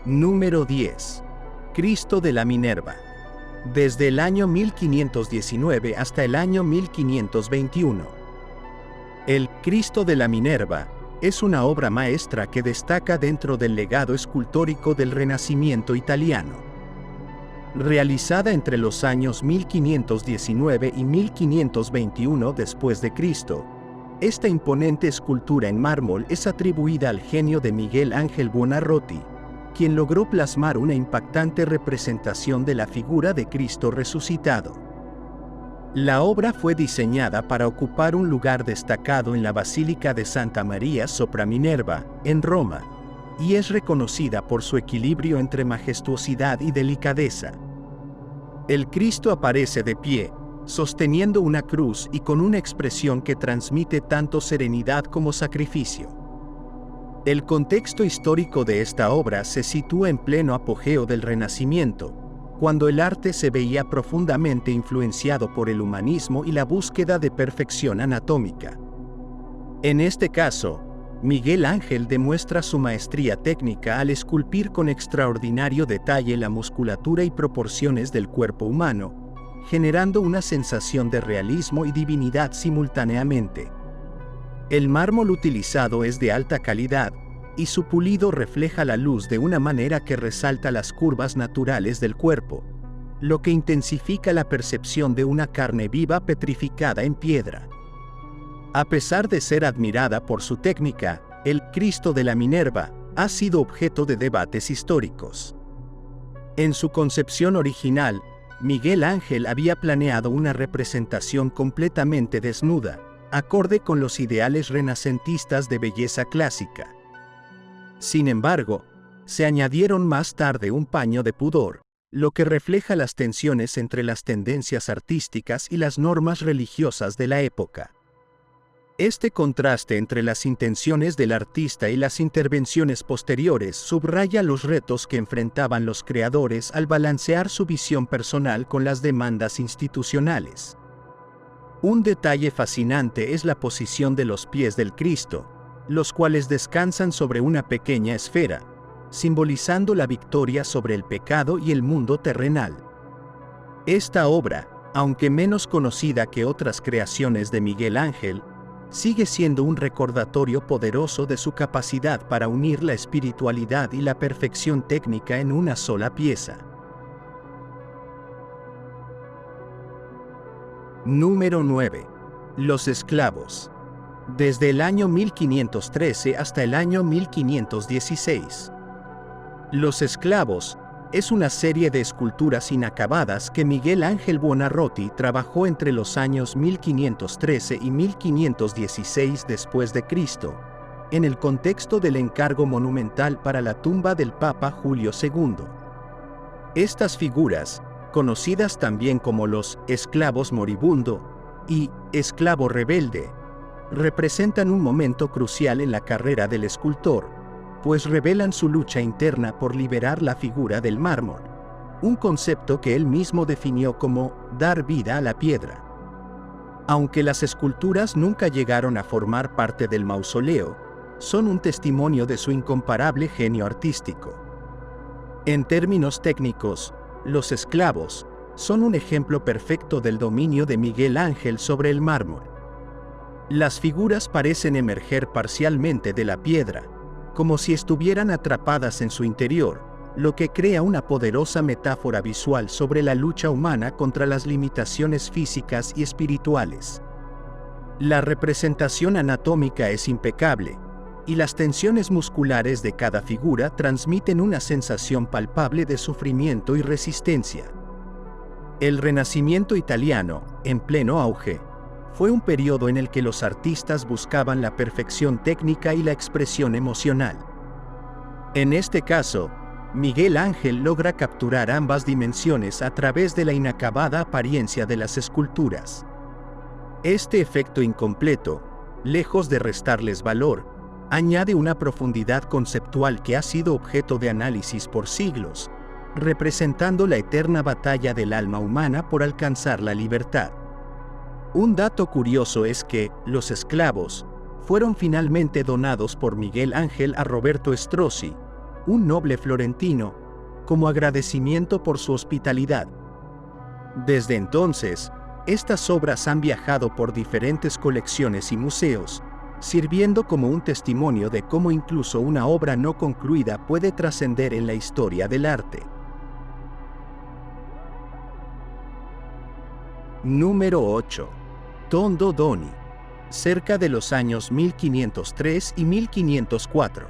Número 10. Cristo de la Minerva. Desde el año 1519 hasta el año 1521. El Cristo de la Minerva es una obra maestra que destaca dentro del legado escultórico del Renacimiento italiano. Realizada entre los años 1519 y 1521 después de Cristo, esta imponente escultura en mármol es atribuida al genio de Miguel Ángel Buonarroti, quien logró plasmar una impactante representación de la figura de Cristo resucitado. La obra fue diseñada para ocupar un lugar destacado en la Basílica de Santa María sopra Minerva, en Roma, y es reconocida por su equilibrio entre majestuosidad y delicadeza. El Cristo aparece de pie, sosteniendo una cruz y con una expresión que transmite tanto serenidad como sacrificio. El contexto histórico de esta obra se sitúa en pleno apogeo del Renacimiento, cuando el arte se veía profundamente influenciado por el humanismo y la búsqueda de perfección anatómica. En este caso, Miguel Ángel demuestra su maestría técnica al esculpir con extraordinario detalle la musculatura y proporciones del cuerpo humano, generando una sensación de realismo y divinidad simultáneamente. El mármol utilizado es de alta calidad, y su pulido refleja la luz de una manera que resalta las curvas naturales del cuerpo, lo que intensifica la percepción de una carne viva petrificada en piedra. A pesar de ser admirada por su técnica, el Cristo de la Minerva ha sido objeto de debates históricos. En su concepción original, Miguel Ángel había planeado una representación completamente desnuda, acorde con los ideales renacentistas de belleza clásica. Sin embargo, se añadieron más tarde un paño de pudor, lo que refleja las tensiones entre las tendencias artísticas y las normas religiosas de la época. Este contraste entre las intenciones del artista y las intervenciones posteriores subraya los retos que enfrentaban los creadores al balancear su visión personal con las demandas institucionales. Un detalle fascinante es la posición de los pies del Cristo, los cuales descansan sobre una pequeña esfera, simbolizando la victoria sobre el pecado y el mundo terrenal. Esta obra, aunque menos conocida que otras creaciones de Miguel Ángel, sigue siendo un recordatorio poderoso de su capacidad para unir la espiritualidad y la perfección técnica en una sola pieza. Número 9. Los esclavos. Desde el año 1513 hasta el año 1516. Los esclavos es una serie de esculturas inacabadas que Miguel Ángel Buonarroti trabajó entre los años 1513 y 1516 después de Cristo, en el contexto del encargo monumental para la tumba del Papa Julio II. Estas figuras, conocidas también como los esclavos moribundo y esclavo rebelde, representan un momento crucial en la carrera del escultor, pues revelan su lucha interna por liberar la figura del mármol, un concepto que él mismo definió como dar vida a la piedra. Aunque las esculturas nunca llegaron a formar parte del mausoleo, son un testimonio de su incomparable genio artístico. En términos técnicos, los esclavos son un ejemplo perfecto del dominio de Miguel Ángel sobre el mármol. Las figuras parecen emerger parcialmente de la piedra, como si estuvieran atrapadas en su interior, lo que crea una poderosa metáfora visual sobre la lucha humana contra las limitaciones físicas y espirituales. La representación anatómica es impecable, y las tensiones musculares de cada figura transmiten una sensación palpable de sufrimiento y resistencia. El Renacimiento italiano, en pleno auge, fue un periodo en el que los artistas buscaban la perfección técnica y la expresión emocional. En este caso, Miguel Ángel logra capturar ambas dimensiones a través de la inacabada apariencia de las esculturas. Este efecto incompleto, lejos de restarles valor, añade una profundidad conceptual que ha sido objeto de análisis por siglos, representando la eterna batalla del alma humana por alcanzar la libertad. Un dato curioso es que los esclavos fueron finalmente donados por Miguel Ángel a Roberto Strozzi, un noble florentino, como agradecimiento por su hospitalidad. Desde entonces, estas obras han viajado por diferentes colecciones y museos, sirviendo como un testimonio de cómo incluso una obra no concluida puede trascender en la historia del arte. Número 8. Tondo Doni, cerca de los años 1503 y 1504.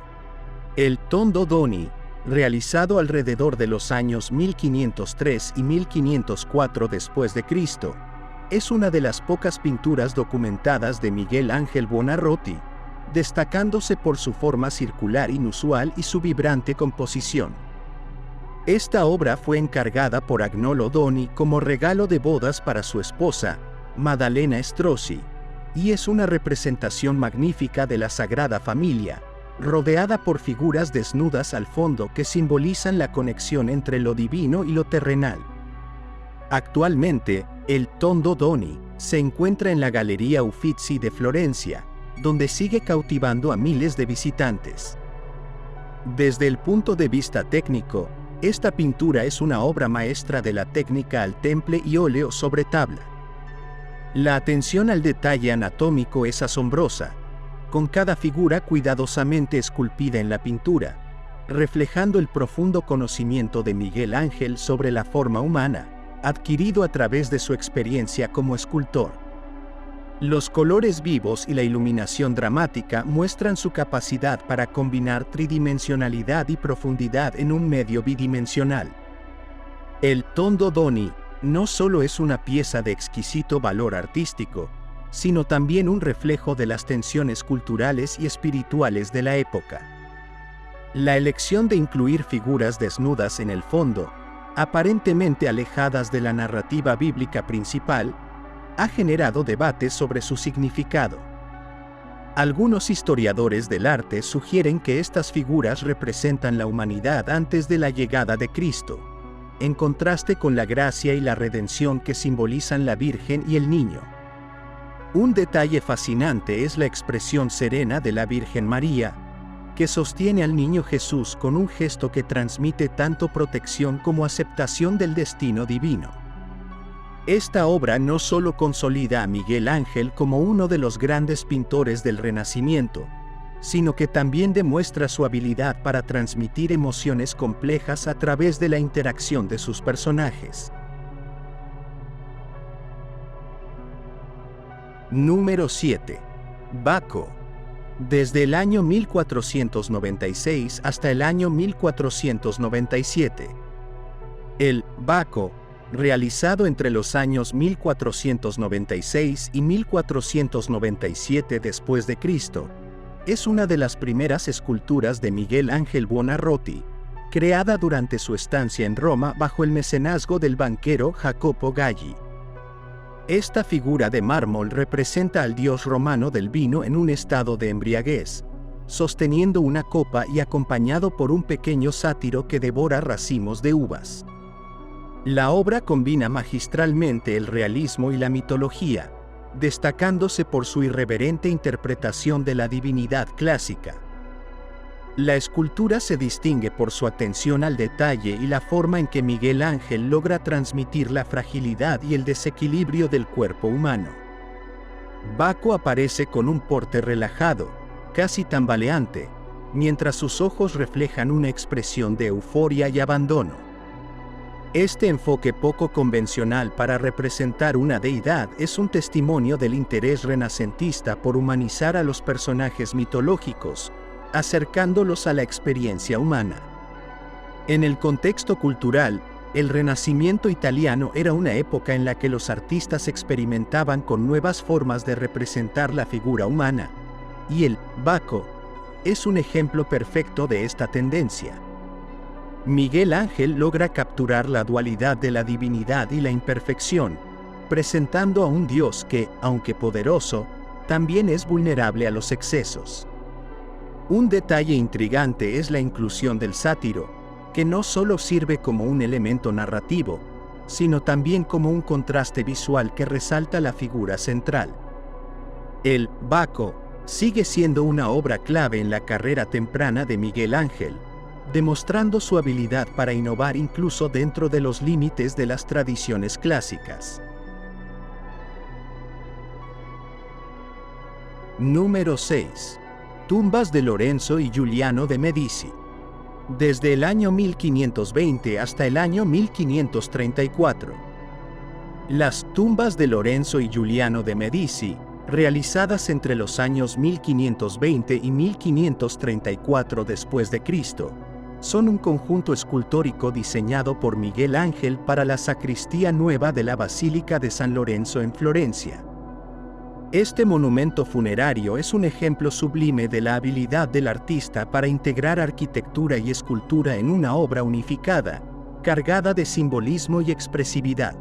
El Tondo Doni, realizado alrededor de los años 1503 y 1504 después de Cristo, es una de las pocas pinturas documentadas de Miguel Ángel Buonarroti, destacándose por su forma circular inusual y su vibrante composición. Esta obra fue encargada por Agnolo Doni como regalo de bodas para su esposa, Maddalena Strozzi, y es una representación magnífica de la Sagrada Familia, rodeada por figuras desnudas al fondo que simbolizan la conexión entre lo divino y lo terrenal. Actualmente, el Tondo Doni se encuentra en la Galería Uffizi de Florencia, donde sigue cautivando a miles de visitantes. Desde el punto de vista técnico, esta pintura es una obra maestra de la técnica al temple y óleo sobre tabla. La atención al detalle anatómico es asombrosa, con cada figura cuidadosamente esculpida en la pintura, reflejando el profundo conocimiento de Miguel Ángel sobre la forma humana, adquirido a través de su experiencia como escultor. Los colores vivos y la iluminación dramática muestran su capacidad para combinar tridimensionalidad y profundidad en un medio bidimensional. El Tondo Doni no solo es una pieza de exquisito valor artístico, sino también un reflejo de las tensiones culturales y espirituales de la época. La elección de incluir figuras desnudas en el fondo, aparentemente alejadas de la narrativa bíblica principal, ha generado debates sobre su significado. Algunos historiadores del arte sugieren que estas figuras representan la humanidad antes de la llegada de Cristo, en contraste con la gracia y la redención que simbolizan la Virgen y el Niño. Un detalle fascinante es la expresión serena de la Virgen María, que sostiene al niño Jesús con un gesto que transmite tanto protección como aceptación del destino divino. Esta obra no solo consolida a Miguel Ángel como uno de los grandes pintores del Renacimiento, sino que también demuestra su habilidad para transmitir emociones complejas a través de la interacción de sus personajes. Número 7. Baco. Desde el año 1496 hasta el año 1497. El Baco, realizado entre los años 1496 y 1497 después de Cristo, es una de las primeras esculturas de Miguel Ángel Buonarroti, creada durante su estancia en Roma bajo el mecenazgo del banquero Jacopo Galli. Esta figura de mármol representa al dios romano del vino en un estado de embriaguez, sosteniendo una copa y acompañado por un pequeño sátiro que devora racimos de uvas. La obra combina magistralmente el realismo y la mitología, destacándose por su irreverente interpretación de la divinidad clásica. La escultura se distingue por su atención al detalle y la forma en que Miguel Ángel logra transmitir la fragilidad y el desequilibrio del cuerpo humano. Baco aparece con un porte relajado, casi tambaleante, mientras sus ojos reflejan una expresión de euforia y abandono. Este enfoque poco convencional para representar una deidad es un testimonio del interés renacentista por humanizar a los personajes mitológicos, acercándolos a la experiencia humana. En el contexto cultural, el Renacimiento italiano era una época en la que los artistas experimentaban con nuevas formas de representar la figura humana, y el Baco es un ejemplo perfecto de esta tendencia. Miguel Ángel logra capturar la dualidad de la divinidad y la imperfección, presentando a un Dios que, aunque poderoso, también es vulnerable a los excesos. Un detalle intrigante es la inclusión del sátiro, que no solo sirve como un elemento narrativo, sino también como un contraste visual que resalta la figura central. El Baco sigue siendo una obra clave en la carrera temprana de Miguel Ángel, demostrando su habilidad para innovar incluso dentro de los límites de las tradiciones clásicas. Número 6. Tumbas de Lorenzo y Giuliano de Medici. Desde el año 1520 hasta el año 1534. Las tumbas de Lorenzo y Giuliano de Medici, realizadas entre los años 1520 y 1534 después de Cristo, son un conjunto escultórico diseñado por Miguel Ángel para la sacristía nueva de la Basílica de San Lorenzo en Florencia. Este monumento funerario es un ejemplo sublime de la habilidad del artista para integrar arquitectura y escultura en una obra unificada, cargada de simbolismo y expresividad.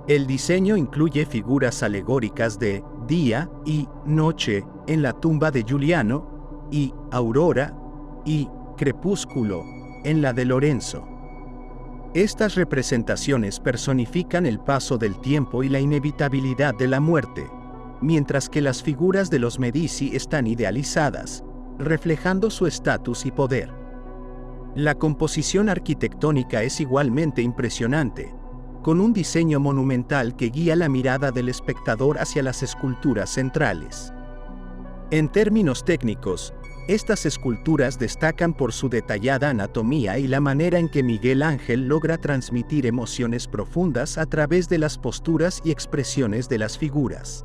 El diseño incluye figuras alegóricas de día y noche en la tumba de Giuliano, y aurora y crepúsculo en la de Lorenzo. Estas representaciones personifican el paso del tiempo y la inevitabilidad de la muerte, mientras que las figuras de los Medici están idealizadas, reflejando su estatus y poder. La composición arquitectónica es igualmente impresionante, con un diseño monumental que guía la mirada del espectador hacia las esculturas centrales. En términos técnicos, estas esculturas destacan por su detallada anatomía y la manera en que Miguel Ángel logra transmitir emociones profundas a través de las posturas y expresiones de las figuras.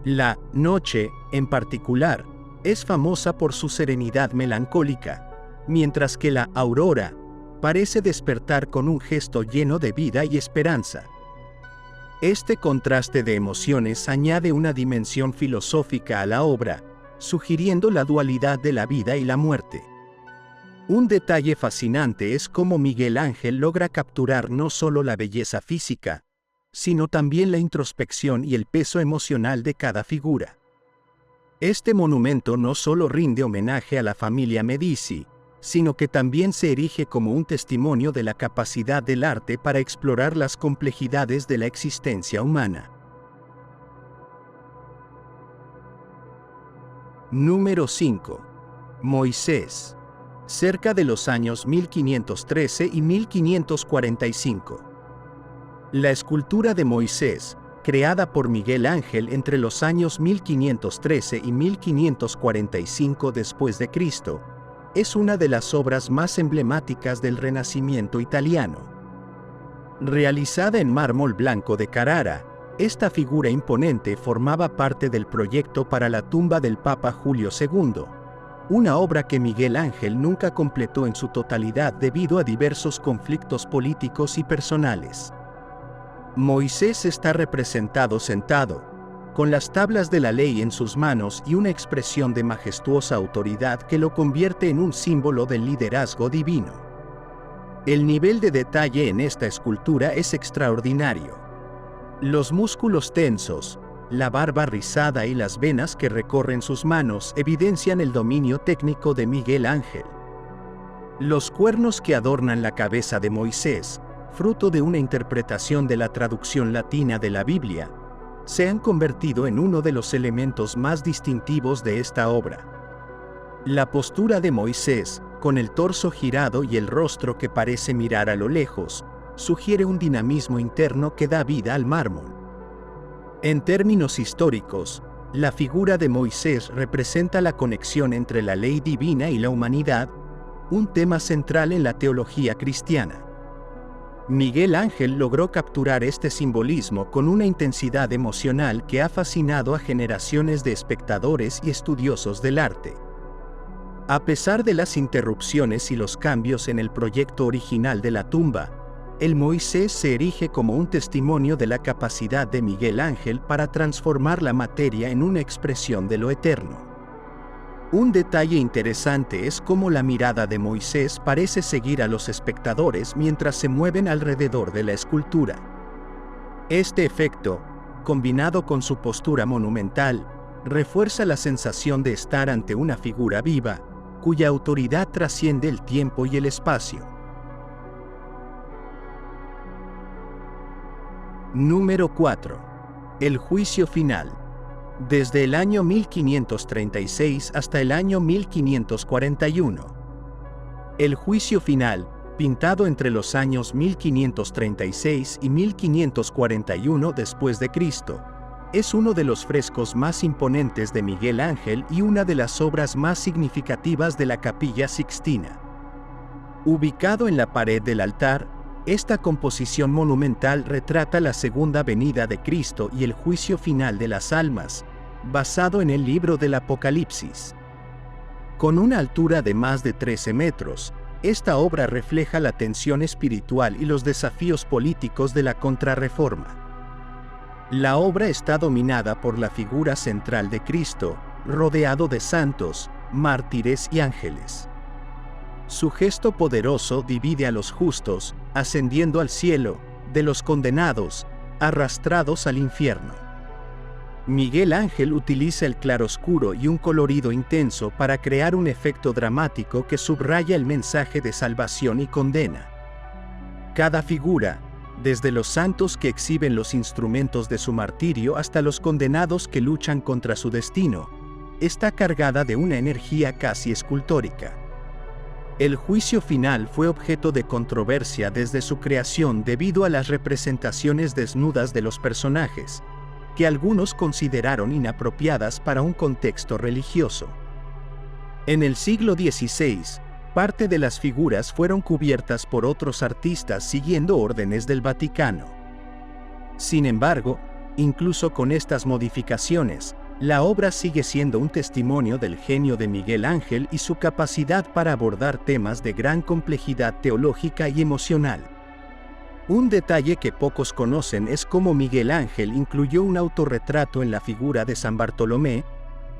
La noche, en particular, es famosa por su serenidad melancólica, mientras que la aurora parece despertar con un gesto lleno de vida y esperanza. Este contraste de emociones añade una dimensión filosófica a la obra, sugiriendo la dualidad de la vida y la muerte. Un detalle fascinante es cómo Miguel Ángel logra capturar no solo la belleza física, sino también la introspección y el peso emocional de cada figura. Este monumento no solo rinde homenaje a la familia Medici, sino que también se erige como un testimonio de la capacidad del arte para explorar las complejidades de la existencia humana. Número 5. Moisés. Cerca de los años 1513 y 1545. La escultura de Moisés, creada por Miguel Ángel entre los años 1513 y 1545 después de Cristo, es una de las obras más emblemáticas del Renacimiento italiano. Realizada en mármol blanco de Carrara, esta figura imponente formaba parte del proyecto para la tumba del Papa Julio II, una obra que Miguel Ángel nunca completó en su totalidad debido a diversos conflictos políticos y personales. Moisés está representado sentado, con las tablas de la ley en sus manos y una expresión de majestuosa autoridad que lo convierte en un símbolo del liderazgo divino. El nivel de detalle en esta escultura es extraordinario. Los músculos tensos, la barba rizada y las venas que recorren sus manos evidencian el dominio técnico de Miguel Ángel. Los cuernos que adornan la cabeza de Moisés, fruto de una interpretación de la traducción latina de la Biblia, se han convertido en uno de los elementos más distintivos de esta obra. La postura de Moisés, con el torso girado y el rostro que parece mirar a lo lejos, sugiere un dinamismo interno que da vida al mármol. En términos históricos, la figura de Moisés representa la conexión entre la ley divina y la humanidad, un tema central en la teología cristiana. Miguel Ángel logró capturar este simbolismo con una intensidad emocional que ha fascinado a generaciones de espectadores y estudiosos del arte. A pesar de las interrupciones y los cambios en el proyecto original de la tumba, el Moisés se erige como un testimonio de la capacidad de Miguel Ángel para transformar la materia en una expresión de lo eterno. Un detalle interesante es cómo la mirada de Moisés parece seguir a los espectadores mientras se mueven alrededor de la escultura. Este efecto, combinado con su postura monumental, refuerza la sensación de estar ante una figura viva, cuya autoridad trasciende el tiempo y el espacio. Número 4. El juicio final. Desde el año 1536 hasta el año 1541. El juicio final, pintado entre los años 1536 y 1541 después de Cristo, es uno de los frescos más imponentes de Miguel Ángel y una de las obras más significativas de la Capilla Sixtina. Ubicado en la pared del altar, esta composición monumental retrata la segunda venida de Cristo y el juicio final de las almas, basado en el libro del Apocalipsis. Con una altura de más de 13 metros, esta obra refleja la tensión espiritual y los desafíos políticos de la Contrarreforma. La obra está dominada por la figura central de Cristo, rodeado de santos, mártires y ángeles. Su gesto poderoso divide a los justos, ascendiendo al cielo, de los condenados, arrastrados al infierno. Miguel Ángel utiliza el claroscuro y un colorido intenso para crear un efecto dramático que subraya el mensaje de salvación y condena. Cada figura, desde los santos que exhiben los instrumentos de su martirio hasta los condenados que luchan contra su destino, está cargada de una energía casi escultórica. El juicio final fue objeto de controversia desde su creación debido a las representaciones desnudas de los personajes, que algunos consideraron inapropiadas para un contexto religioso. En el siglo XVI, parte de las figuras fueron cubiertas por otros artistas siguiendo órdenes del Vaticano. Sin embargo, Incluso con estas modificaciones, la obra sigue siendo un testimonio del genio de Miguel Ángel y su capacidad para abordar temas de gran complejidad teológica y emocional. Un detalle que pocos conocen es cómo Miguel Ángel incluyó un autorretrato en la figura de San Bartolomé,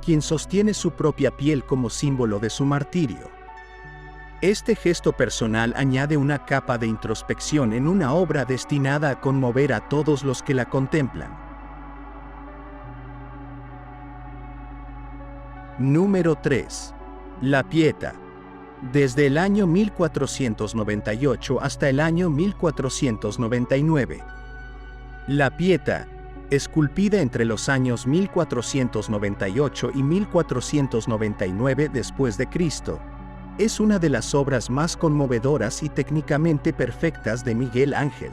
quien sostiene su propia piel como símbolo de su martirio. Este gesto personal añade una capa de introspección en una obra destinada a conmover a todos los que la contemplan. Número 3. La Pietà. Desde el año 1498 hasta el año 1499. La Pietà, esculpida entre los años 1498 y 1499 después de Cristo, es una de las obras más conmovedoras y técnicamente perfectas de Miguel Ángel.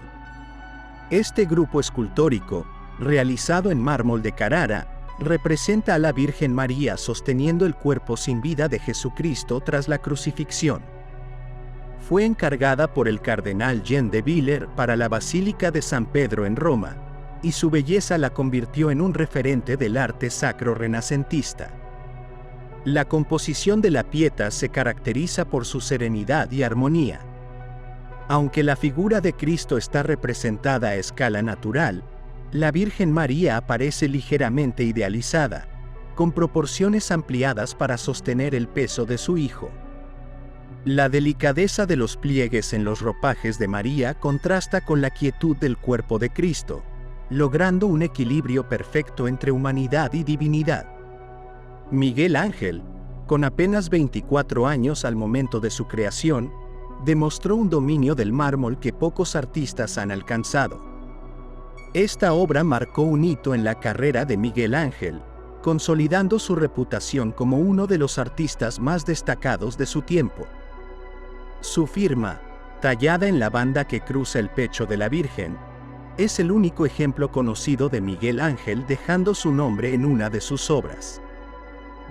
Este grupo escultórico, realizado en mármol de Carrara, representa a la Virgen María sosteniendo el cuerpo sin vida de Jesucristo tras la crucifixión. Fue encargada por el cardenal Jean de Villers para la Basílica de San Pedro en Roma, y su belleza la convirtió en un referente del arte sacro renacentista. La composición de la Pietà se caracteriza por su serenidad y armonía. Aunque la figura de Cristo está representada a escala natural, la Virgen María aparece ligeramente idealizada, con proporciones ampliadas para sostener el peso de su Hijo. La delicadeza de los pliegues en los ropajes de María contrasta con la quietud del cuerpo de Cristo, logrando un equilibrio perfecto entre humanidad y divinidad. Miguel Ángel, con apenas 24 años al momento de su creación, demostró un dominio del mármol que pocos artistas han alcanzado. Esta obra marcó un hito en la carrera de Miguel Ángel, consolidando su reputación como uno de los artistas más destacados de su tiempo. Su firma, tallada en la banda que cruza el pecho de la Virgen, es el único ejemplo conocido de Miguel Ángel dejando su nombre en una de sus obras.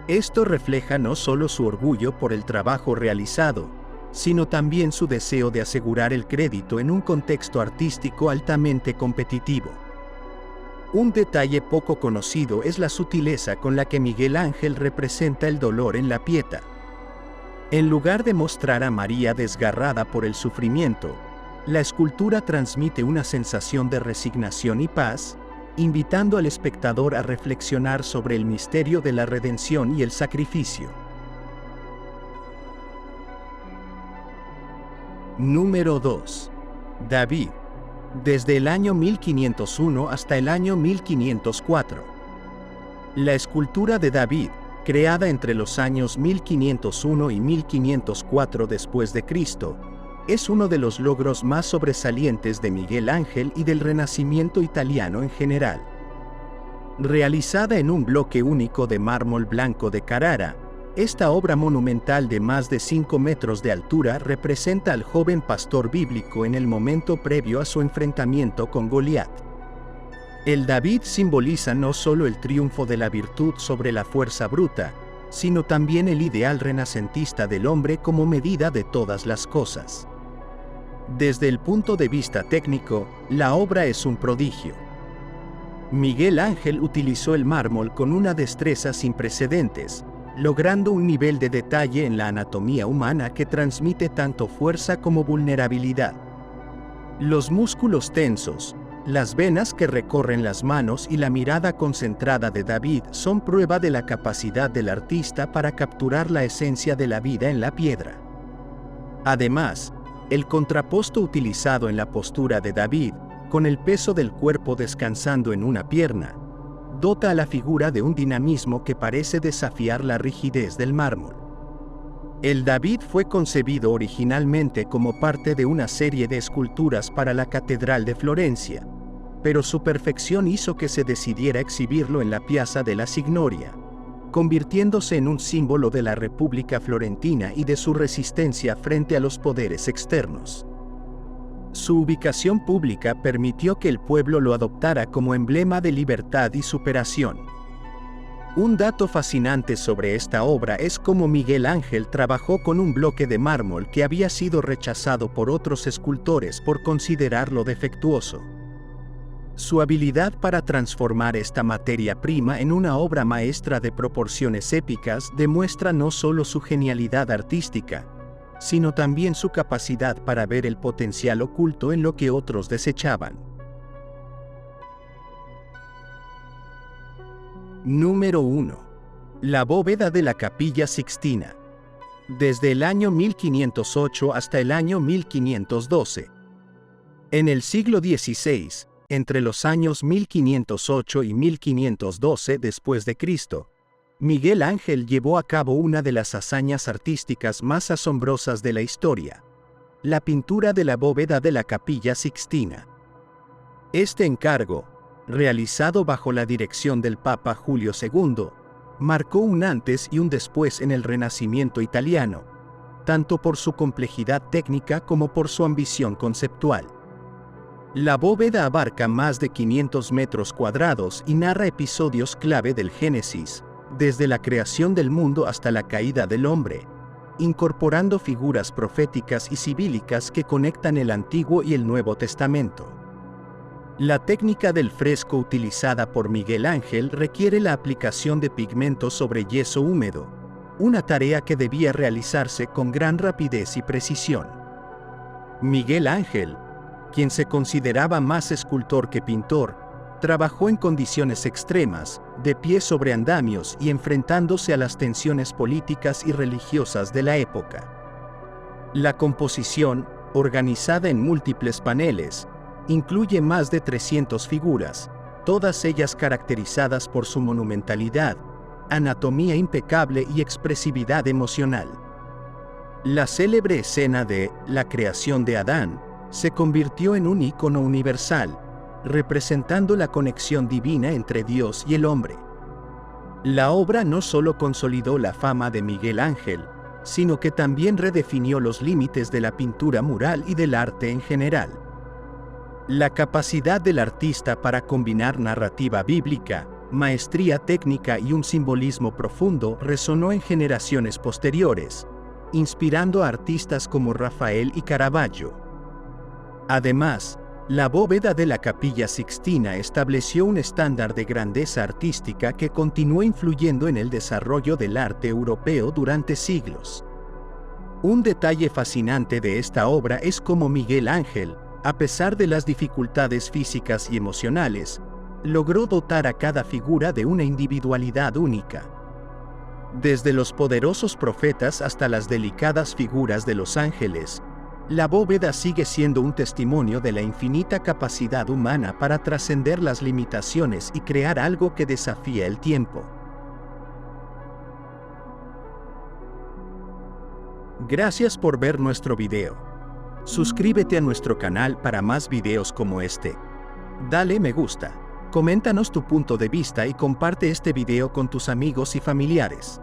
Esto refleja no solo su orgullo por el trabajo realizado, sino también su deseo de asegurar el crédito en un contexto artístico altamente competitivo. Un detalle poco conocido es la sutileza con la que Miguel Ángel representa el dolor en la Pietà. En lugar de mostrar a María desgarrada por el sufrimiento, la escultura transmite una sensación de resignación y paz, invitando al espectador a reflexionar sobre el misterio de la redención y el sacrificio. Número 2. David. Desde el año 1501 hasta el año 1504. La escultura de David, creada entre los años 1501 y 1504 después de Cristo, es uno de los logros más sobresalientes de Miguel Ángel y del Renacimiento italiano en general. Realizada en un bloque único de mármol blanco de Carrara, esta obra monumental de más de 5 metros de altura representa al joven pastor bíblico en el momento previo a su enfrentamiento con Goliat. El David simboliza no solo el triunfo de la virtud sobre la fuerza bruta, sino también el ideal renacentista del hombre como medida de todas las cosas. Desde el punto de vista técnico, la obra es un prodigio. Miguel Ángel utilizó el mármol con una destreza sin precedentes, logrando un nivel de detalle en la anatomía humana que transmite tanto fuerza como vulnerabilidad. Los músculos tensos, las venas que recorren las manos y la mirada concentrada de David son prueba de la capacidad del artista para capturar la esencia de la vida en la piedra. Además, el contraposto utilizado en la postura de David, con el peso del cuerpo descansando en una pierna, dota a la figura de un dinamismo que parece desafiar la rigidez del mármol. El David fue concebido originalmente como parte de una serie de esculturas para la Catedral de Florencia, pero su perfección hizo que se decidiera exhibirlo en la Piazza della Signoria, convirtiéndose en un símbolo de la República Florentina y de su resistencia frente a los poderes externos. Su ubicación pública permitió que el pueblo lo adoptara como emblema de libertad y superación. Un dato fascinante sobre esta obra es cómo Miguel Ángel trabajó con un bloque de mármol que había sido rechazado por otros escultores por considerarlo defectuoso. Su habilidad para transformar esta materia prima en una obra maestra de proporciones épicas demuestra no solo su genialidad artística, sino también su capacidad para ver el potencial oculto en lo que otros desechaban. Número 1. La bóveda de la Capilla Sixtina. Desde el año 1508 hasta el año 1512. En el siglo XVI, entre los años 1508 y 1512 después de Cristo, Miguel Ángel llevó a cabo una de las hazañas artísticas más asombrosas de la historia: la pintura de la bóveda de la Capilla Sixtina. Este encargo, realizado bajo la dirección del Papa Julio II, marcó un antes y un después en el Renacimiento italiano, tanto por su complejidad técnica como por su ambición conceptual. La bóveda abarca más de 500 metros cuadrados y narra episodios clave del Génesis, desde la creación del mundo hasta la caída del hombre, incorporando figuras proféticas y sibílicas que conectan el Antiguo y el Nuevo Testamento. La técnica del fresco utilizada por Miguel Ángel requiere la aplicación de pigmentos sobre yeso húmedo, una tarea que debía realizarse con gran rapidez y precisión. Miguel Ángel, quien se consideraba más escultor que pintor, trabajó en condiciones extremas, de pie sobre andamios y enfrentándose a las tensiones políticas y religiosas de la época. La composición, organizada en múltiples paneles, incluye más de 300 figuras, todas ellas caracterizadas por su monumentalidad, anatomía impecable y expresividad emocional. La célebre escena de la creación de Adán se convirtió en un ícono universal, representando la conexión divina entre Dios y el hombre. La obra no solo consolidó la fama de Miguel Ángel, sino que también redefinió los límites de la pintura mural y del arte en general. La capacidad del artista para combinar narrativa bíblica, maestría técnica y un simbolismo profundo resonó en generaciones posteriores, inspirando a artistas como Rafael y Caravaggio. Además, la bóveda de la Capilla Sixtina estableció un estándar de grandeza artística que continuó influyendo en el desarrollo del arte europeo durante siglos. Un detalle fascinante de esta obra es cómo Miguel Ángel, a pesar de las dificultades físicas y emocionales, logró dotar a cada figura de una individualidad única. Desde los poderosos profetas hasta las delicadas figuras de los ángeles, la bóveda sigue siendo un testimonio de la infinita capacidad humana para trascender las limitaciones y crear algo que desafía el tiempo. Gracias por ver nuestro video. Suscríbete a nuestro canal para más videos como este. Dale me gusta, coméntanos tu punto de vista y comparte este video con tus amigos y familiares.